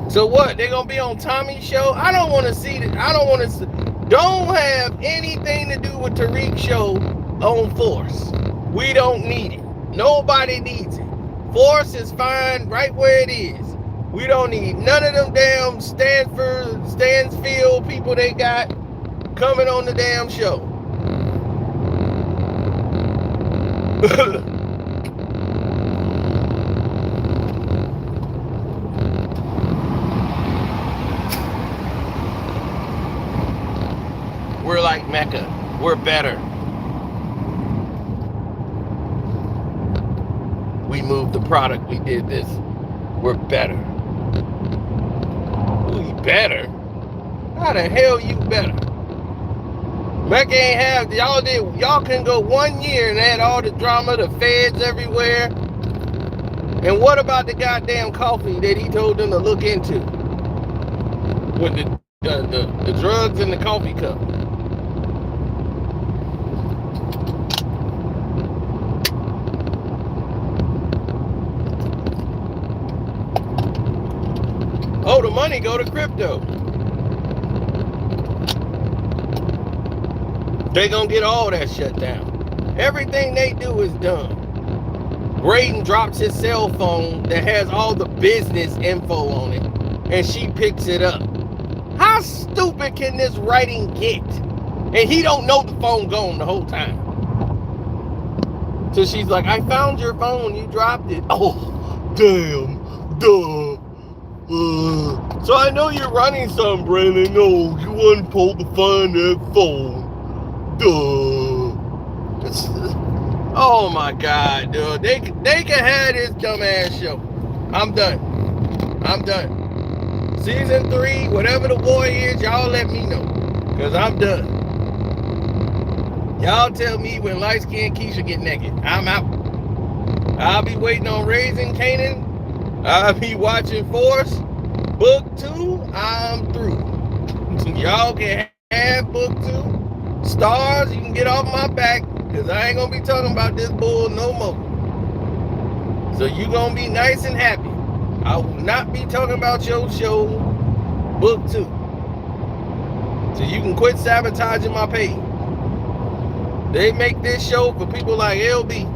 Speaker 1: So what? They gonna be on Tommy's show? I don't want to see it. I don't want to. Don't have anything to do with Tariq's show on Force. We don't need it. Nobody needs it. Force is fine right where it is. We don't need none of them damn Stansfield people they got coming on the damn show. We're like Mecca. We're better. We moved the product. We did this. We're better. We better? How the hell you better? Mecca ain't have, y'all can go 1 year and had all the drama, the feds everywhere. And what about the goddamn coffee that he told them to look into? With the drugs in the coffee cup. Oh, the money go to crypto. They gonna get all that shut down. Everything they do is done. Braden drops his cell phone that has all the business info on it, and she picks it up. How stupid can this writing get? And he don't know the phone gone the whole time. So she's like, I found your phone, you dropped it. Oh, damn, duh. So I know you're running some, Brandon. No, you wasn't supposed to find that phone. Duh. Oh my God, dude. They can have this dumbass show. I'm done. Season 3, whatever the war is, y'all let me know. Because I'm done. Y'all tell me when light-skinned Keisha get naked. I'm out. I'll be waiting on Raising Canaan. I'll be watching Force. Book 2, I'm through. Y'all can have Book 2. Stars, you can get off my back. Because I ain't going to be talking about this bull no more. So you going to be nice and happy. I will not be talking about your show, Book 2. So you can quit sabotaging my page. They make this show for people like LB.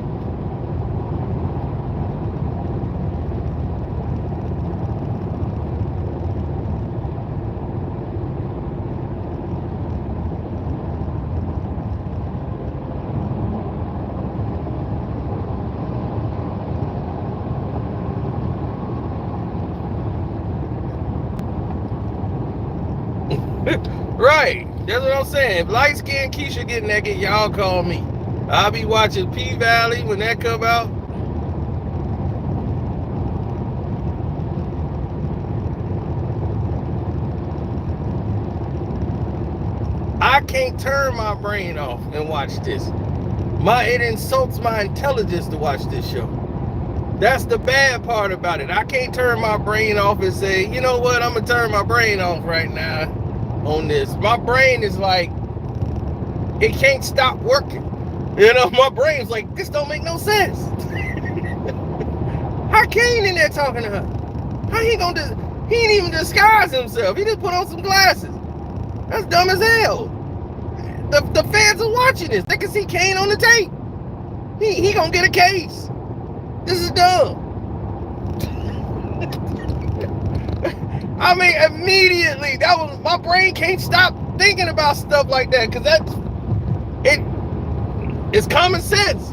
Speaker 1: Right, that's what I'm saying. If light-skinned Keisha get naked, y'all call me. I'll be watching P-Valley when that come out. I can't turn my brain off and watch this. It insults my intelligence to watch this show. That's the bad part about it. I can't turn my brain off and say, you know what, I'm gonna turn my brain off right now on this. My brain is like, it can't stop working. My brain's like, this don't make no sense. How Kane in there talking to her? How he ain't even disguise himself. He just put on some glasses. That's dumb as hell. The fans are watching this. They can see Kane on the tape. He gonna get a case. This is dumb. I mean, immediately, my brain can't stop thinking about stuff like that, because it's common sense.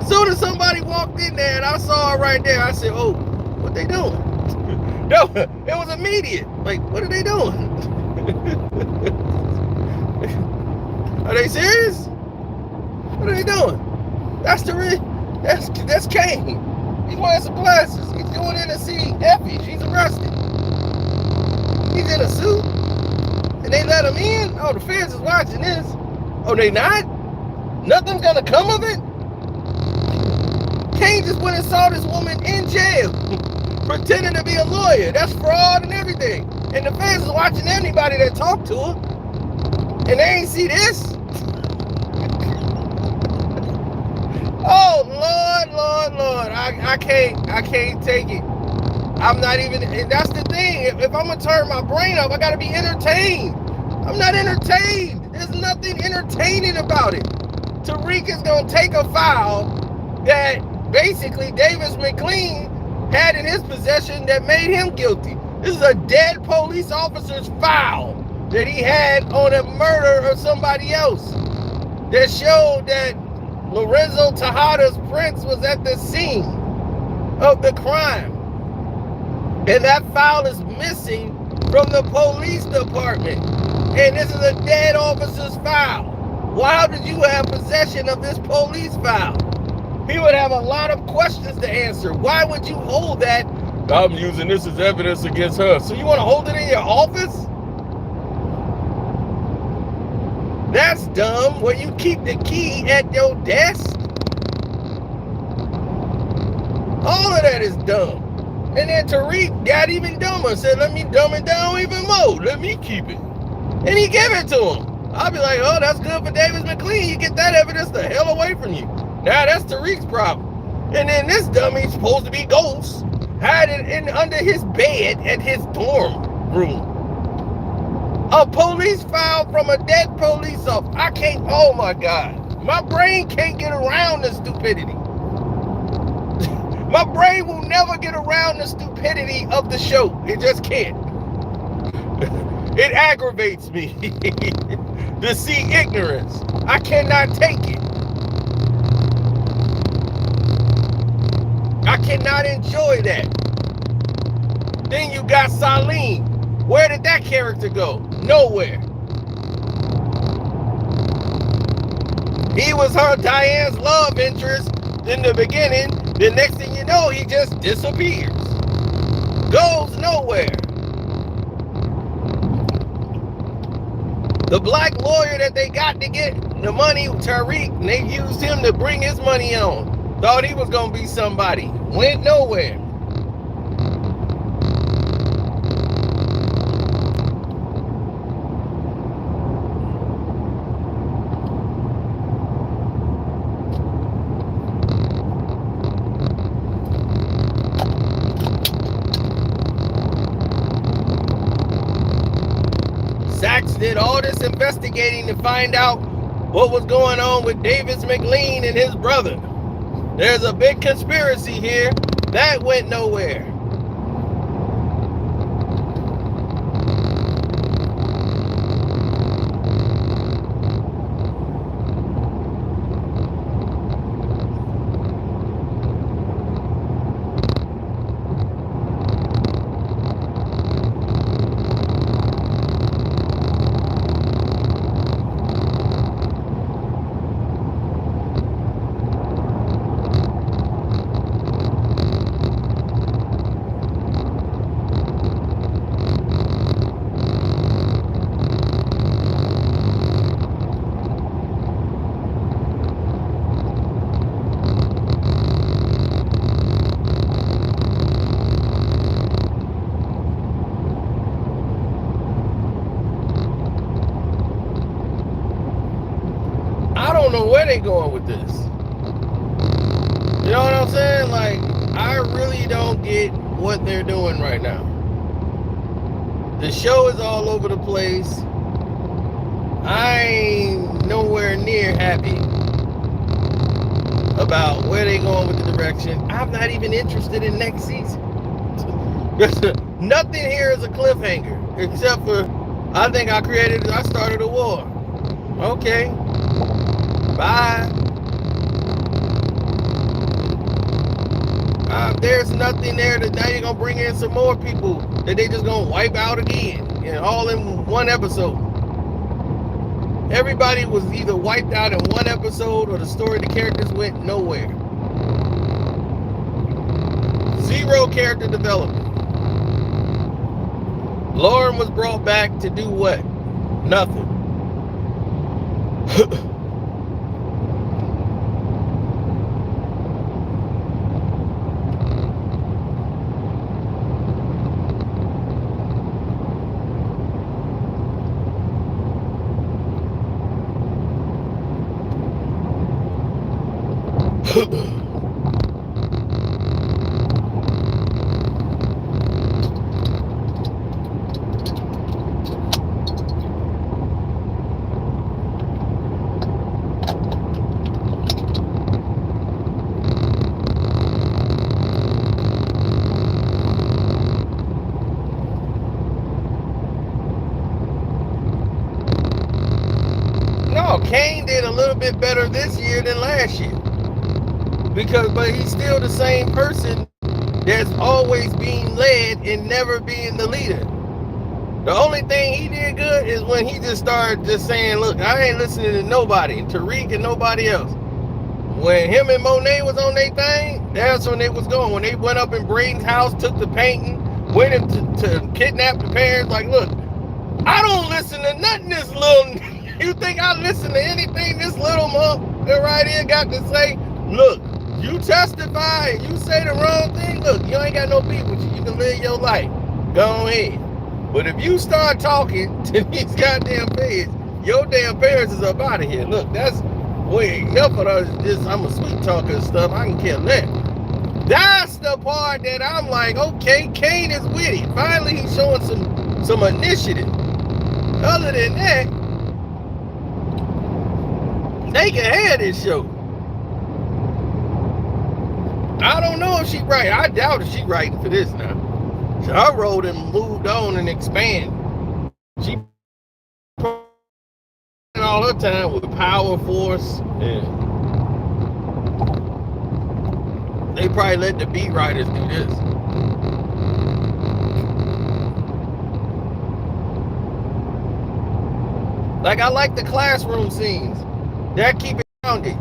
Speaker 1: As soon as somebody walked in there and I saw it right there, I said, oh, what they doing? No, it was immediate. Like, what are they doing? Are they serious? What are they doing? That's Kane. He's wearing some glasses. He's going in to see Effie. She's arrested. He's in a suit. And they let him in? Oh, the fans is watching this. Oh, they not? Nothing's gonna come of it? Kane just went and saw this woman in jail, pretending to be a lawyer. That's fraud and everything. And the fans is watching anybody that talked to her. And they ain't see this? Oh, Lord. I can't take it. I'm not even, and that's the thing. If I'm gonna turn my brain off, I gotta be entertained. I'm not entertained. There's nothing entertaining about it. Tariq is gonna take a file that basically Davis McLean had in his possession that made him guilty. This is a dead police officer's file that he had on a murder of somebody else that showed that Lorenzo Tejada's prints was at the scene of the crime. And that file is missing from the police department. And this is a dead officer's file. Why did you have possession of this police file? He would have a lot of questions to answer. Why would you hold that? I'm using this as evidence against her. So you want to hold it in your office? That's dumb. Where you keep the key at your desk? All of that is dumb. And then Tariq got even dumber. Said, let me dumb it down even more. Let me keep it. And he gave it to him. I'll be like, oh, that's good for Davis McLean. You get that evidence the hell away from you. Now that's Tariq's problem. And then this dummy's supposed to be Ghost, hiding in under his bed at his dorm room. A police file from a dead police officer. I can't, oh my God. My brain can't get around the stupidity. My brain will never get around the stupidity of the show. It just can't. It aggravates me to see ignorance. I cannot take it. I cannot enjoy that. Then you got Salim. Where did that character go? Nowhere. He was her Diane's love interest in the beginning. The next thing you know, he just disappears. Goes nowhere. The black lawyer that they got to get the money, Tariq, and they used him to bring his money on. Thought he was going to be somebody. Went nowhere. Sachs did all this investigating to find out what was going on with Davis McLean and his brother. There's a big conspiracy here. That went nowhere. don't know where they going with this. You know what I'm saying? Like, I really don't get what they're doing right now. The show is all over the place. I ain't nowhere near happy about where they going with the direction. I'm not even interested in next season. Nothing here is a cliffhanger, except for I think I started a war. Okay. Bye. There's nothing there that now you're going to bring in some more people that they just going to wipe out again, and all in one episode. Everybody was either wiped out in one episode or the story, the characters went nowhere. Zero character development. Lauren was brought back to do what? Nothing. No, Kane did a little bit better this year than last year. But he's still the same person that's always being led and never being the leader. The only thing he did good is when he just started just saying, look, I ain't listening to nobody, Tariq and nobody else. When him and Monet was on their thing, that's when they was going. When they went up in Braden's house, took the painting, went in to kidnap the parents, like, look, I don't listen to nothing this little, you think I listen to anything this little monk right here got to say? Look, you testify and you say the wrong thing, look, you ain't got no beef with you. You can live your life. Go ahead. But if you start talking to these goddamn feds, your damn parents is up out of here. Look, that's way enough of this. I'm a sweet talker and stuff. I can care less. That's the part that I'm like, okay, Kane is with it. Finally, he's showing some initiative. Other than that, they can have this show. I don't know if she right. I doubt if she writing for this now. Her road and moved on and expanded. She put all her time with Power Force. Yeah. They probably let the beat writers do this. Like, I like the classroom scenes. That keep it grounded.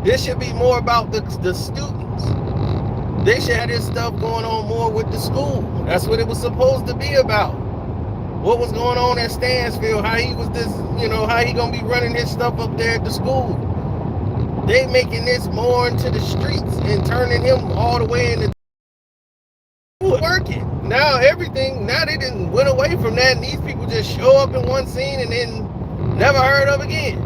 Speaker 1: This should be more about the students. They should have this stuff going on more with the school. That's what it was supposed to be about. What was going on at Stansfield, how he was this, how he gonna be running his stuff up there at the school. They making this more into the streets and turning him all the way into working. Now they didn't went away from that, and these people just show up in one scene and then never heard of again.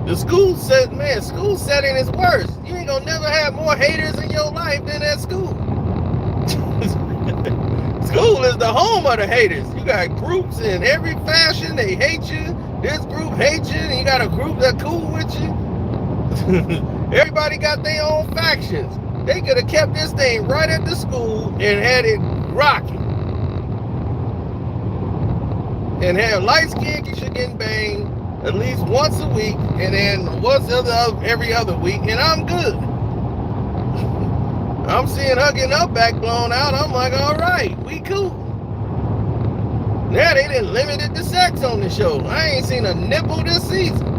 Speaker 1: The school setting is worse. You ain't gonna never have more haters in your life than at school. School is the home of the haters. You got groups in every fashion. They hate you. This group hates you. And you got a group that's cool with you. Everybody got their own factions. They could have kept this thing right at the school and had it rocking. And have light-skinned kids getting banged at least once a week, and then every other week, and I'm good. I'm seeing her getting her back blown out. I'm like, all right, we cool. Now they didn't limit it to sex on the show. I ain't seen a nipple this season.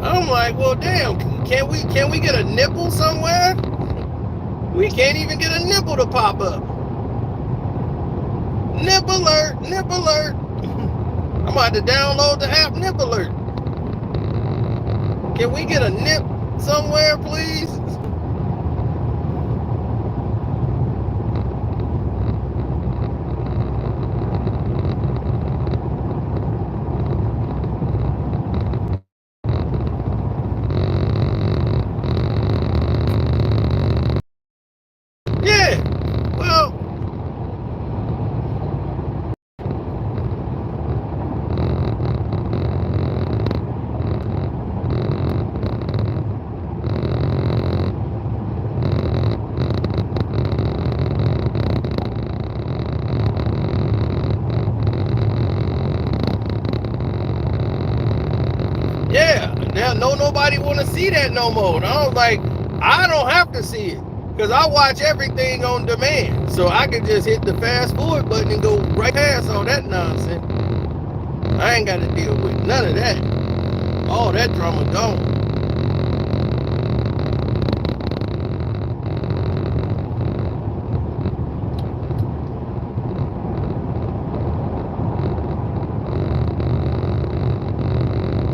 Speaker 1: I'm like, well, damn, can we get a nipple somewhere? We can't even get a nipple to pop up. Nip alert, nip alert. I'm about to download the app Nip Alert. Can we get a nip somewhere, please? Yeah. Well, yeah. Now, nobody want to see that no more. I was like, I don't have to see it because I watch everything on demand, so I can just hit the fast forward button and go right past all that nonsense. I ain't got to deal with none of that. All that drama gone.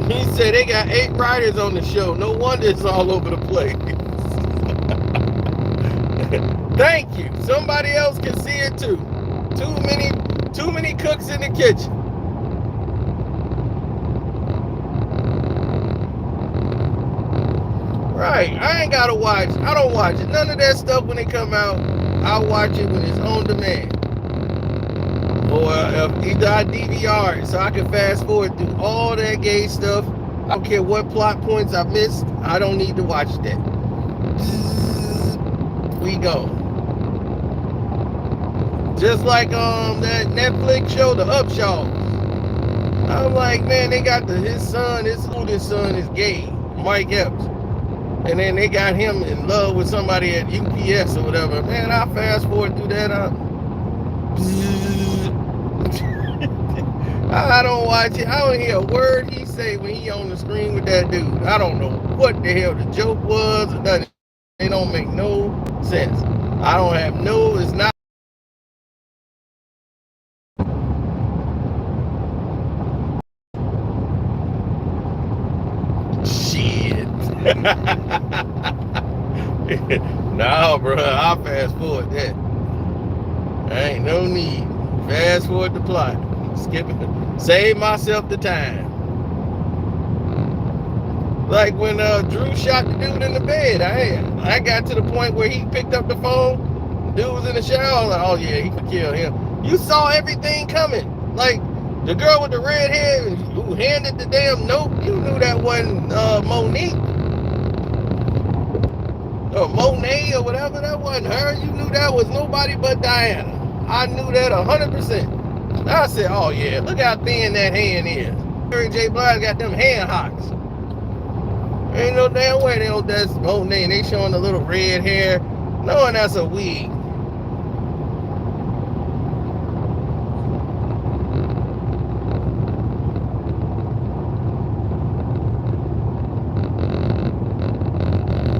Speaker 1: He said they got 8 writers on the show. No wonder it's all over the place. Thank you. Somebody else can see it too. Too many cooks in the kitchen. Right. I ain't gotta watch. I don't watch it. None of that stuff when it come out. I watch it when it's on demand. Or either I DVR it so I can fast forward through all that gay stuff. I don't care what plot points I missed. I don't need to watch that. We go. Just like that Netflix show, The Upshaws. I'm like, man, they got his oldest son is gay, Mike Epps. And then they got him in love with somebody at UPS or whatever. Man, I fast forward through that. I don't watch it. I don't hear a word he say when he on the screen with that dude. I don't know what the hell the joke was or nothing. They don't make no sense. I don't have no, it's not. Shit. Nah, bro, I'll fast forward that. Ain't no need. Fast forward the plot. Skip it. Save myself the time. Like when Drew shot the dude in the bed, I got to the point where he picked up the phone. The dude was in the shower. I was like, oh yeah, he could kill him. You saw everything coming. Like the girl with the red hair who handed the damn note. You knew that wasn't Monique or Monet or whatever. That wasn't her. You knew that was nobody but Diana. I knew that 100%. I said, oh yeah, look how thin that hand is. Mary J. Blige got them hand hocks. Ain't no damn way that's Monet. They showing the little red hair, knowing that's a wig.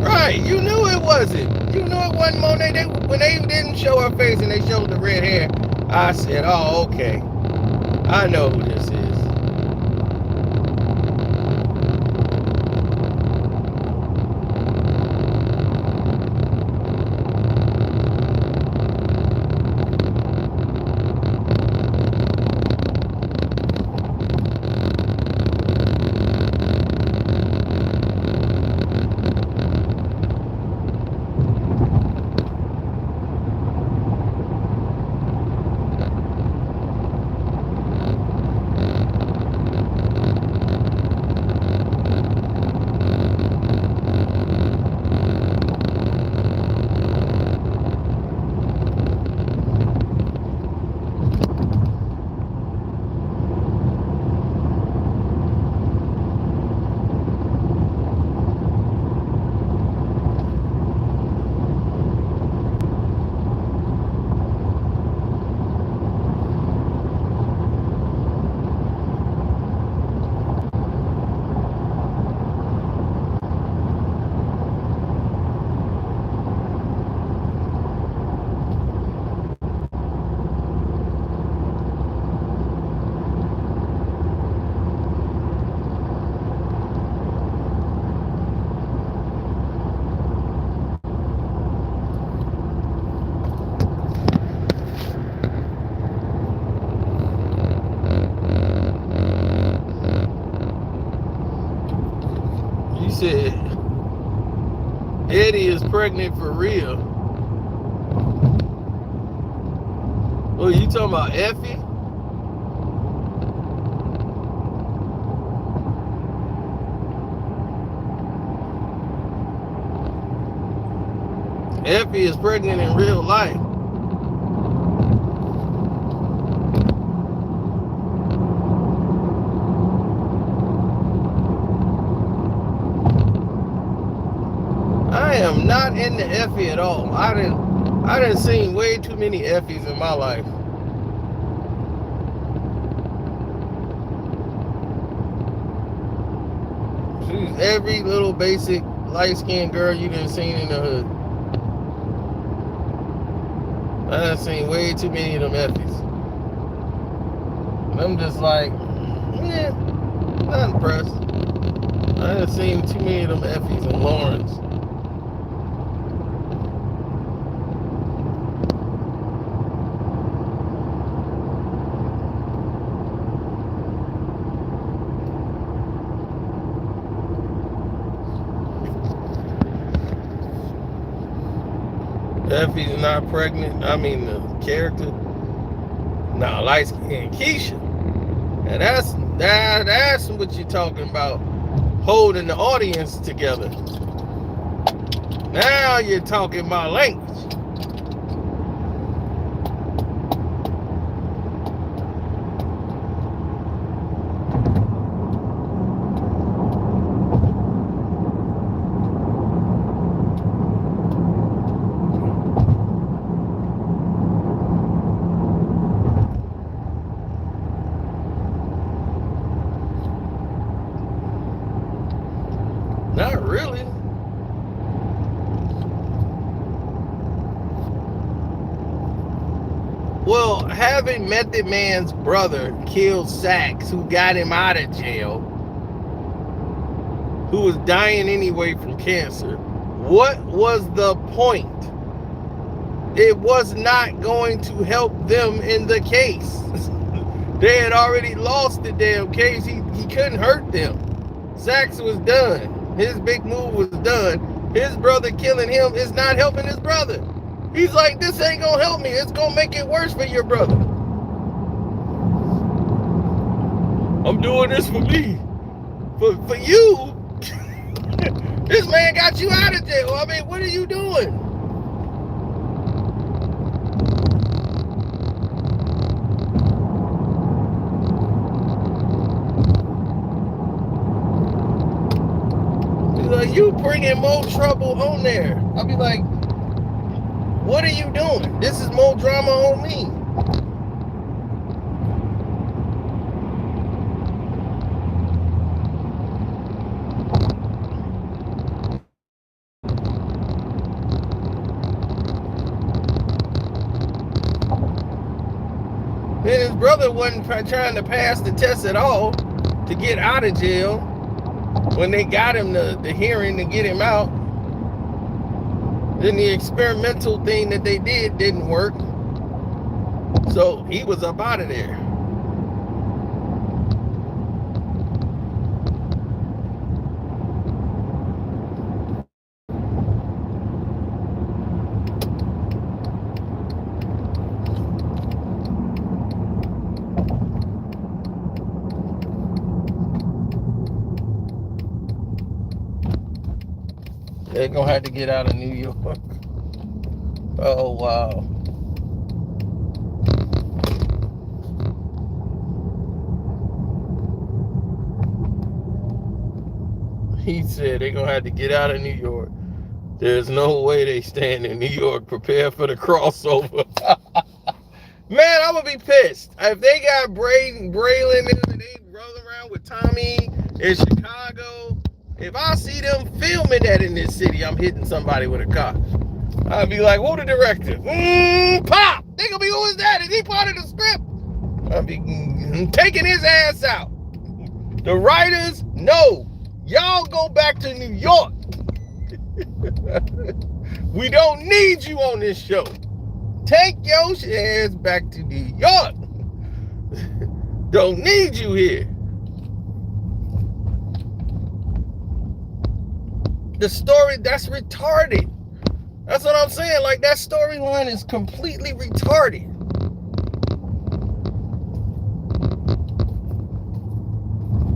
Speaker 1: Right, you knew it wasn't. You knew it wasn't Monet. When they didn't show her face and they showed the red hair, I said, oh, okay. I know who this is. said Eddie is pregnant for real. Oh, you talking about Effie? Effie is pregnant in real life. I am not into Effie at all. I done seen way too many Effies in my life. She's every little basic light-skinned girl you done seen in the hood. I done seen way too many of them Effies. And I'm just like, yeah, not impressed. I done seen too many of them Effies in Lawrence. Effie's not pregnant. I mean, the character. Nah, light skin Keisha. And that's what you're talking about. Holding the audience together. Now you're talking my language. Not really. Well, having Method Man's brother kill Sax, who got him out of jail, who was dying anyway from cancer, what was the point? It was not going to help them in the case. They had already lost the damn case. He couldn't hurt them. Sax was done. His big move was done. His brother killing him is not helping his brother. He's like, this ain't gonna help me. It's gonna make it worse for your brother. I'm doing this for me. For you. This man got you out of jail. I mean, what are you doing? You bringing more trouble on there. I'll be like, what are you doing? This is more drama on me. And his brother wasn't trying to pass the test at all to get out of jail. When they got him the hearing to get him out, then the experimental thing that they did didn't work. So he was up out of there. They're gonna have to get out of New York. Oh, wow. He said they're gonna have to get out of New York. There's no way they stand in New York. Prepare for the crossover. Man, I'm gonna be pissed. If they got Braylon and they rolling around with Tommy in Chicago, if I see them filming that in this city, I'm hitting somebody with a car. I'll be like, who the director? Pop! They gonna be, who is that? Is he part of the script? I'll be taking his ass out. The writers, no. Y'all go back to New York. We don't need you on this show. Take your ass back to New York. Don't need you here. The story, that's retarded. That's what I'm saying. Like, that storyline is completely retarded.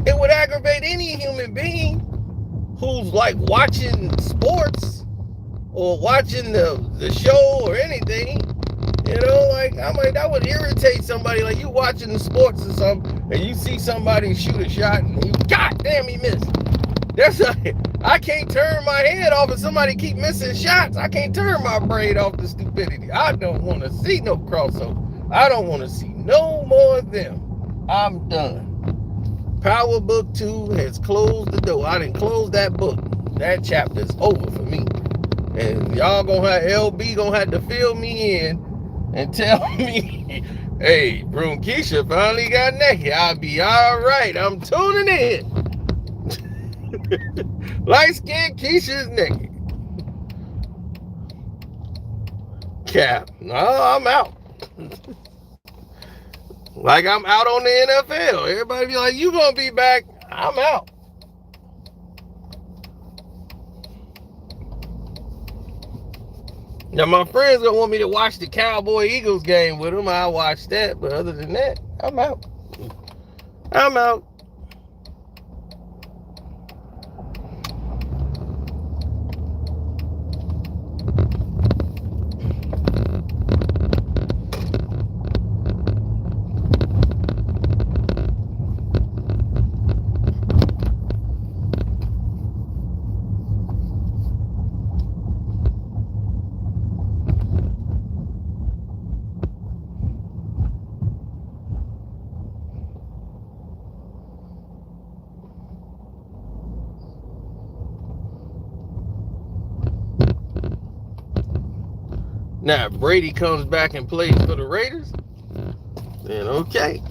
Speaker 1: It would aggravate any human being who's like watching sports or watching the show or anything. You know, like, I'm like, that would irritate somebody. Like, you watching the sports or something, and you see somebody shoot a shot, and you, God damn, he missed. I can't turn my head off if somebody keep missing shots. I can't turn my brain off the stupidity. I don't want to see no crossover. I don't want to see no more of them. I'm done. Power Book 2 has closed the door. I didn't close that book. That chapter's over for me. And y'all gonna have, LB gonna have to fill me in and tell me, hey, Broom Keisha finally got naked. I'll be all right. I'm tuning in. Light-skinned Keisha's naked. Cap. No, I'm out. Like, I'm out on the NFL. Everybody be like, you gonna be back? I'm out. Now, my friends gonna want me to watch the Cowboy-Eagles game with them. I'll watch that. But other than that, I'm out. I'm out. Now, if Brady comes back and plays for the Raiders, then okay.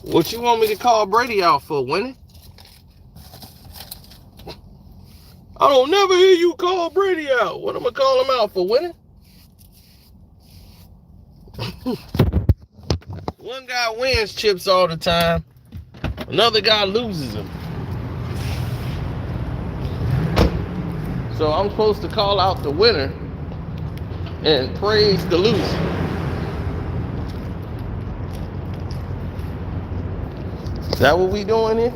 Speaker 1: What you want me to call Brady out for, winning? I don't never hear you call Brady out. What am I call him out for, winning? One guy wins chips all the time. Another guy loses them. So I'm supposed to call out the winner and praise the loser. Is that what we doing here?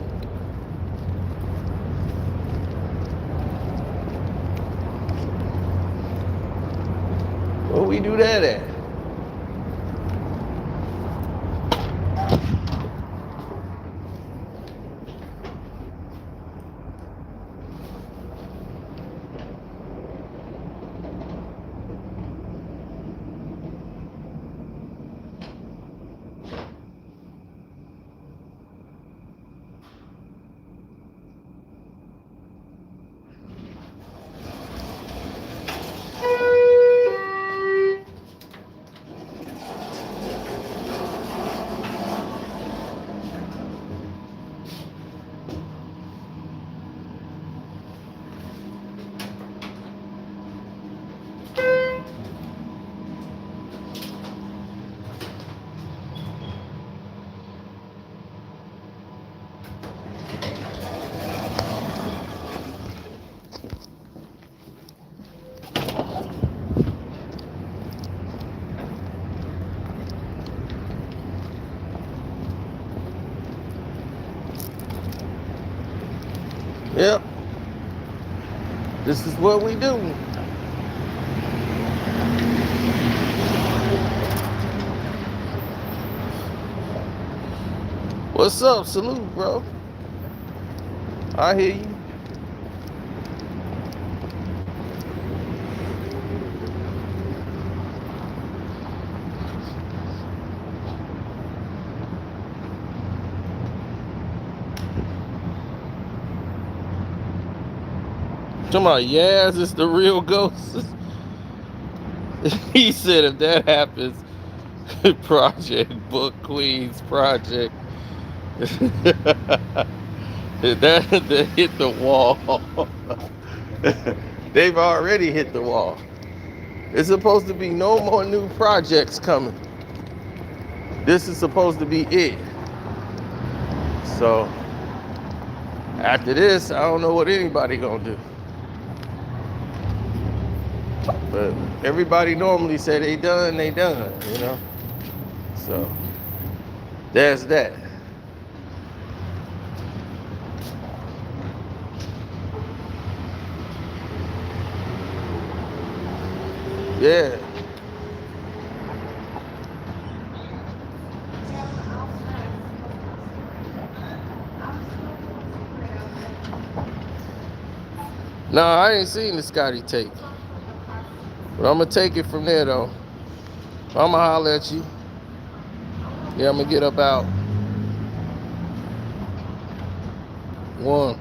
Speaker 1: Where we do that at? Yep. This is what we do. What's up? Salute, bro. I hear you. Talking about, yes, it's the real ghost. He said if that happens, Project Book Queens Project. that hit the wall. They've already hit the wall. It's supposed to be no more new projects coming. This is supposed to be it. So after this, I don't know what anybody gonna do. But everybody normally say they done, you know. So there's that. Yeah. No, I ain't seen the Scotty tape. But I'm gonna take it from there though. I'm gonna holler at you. Yeah, I'm gonna get up out. One.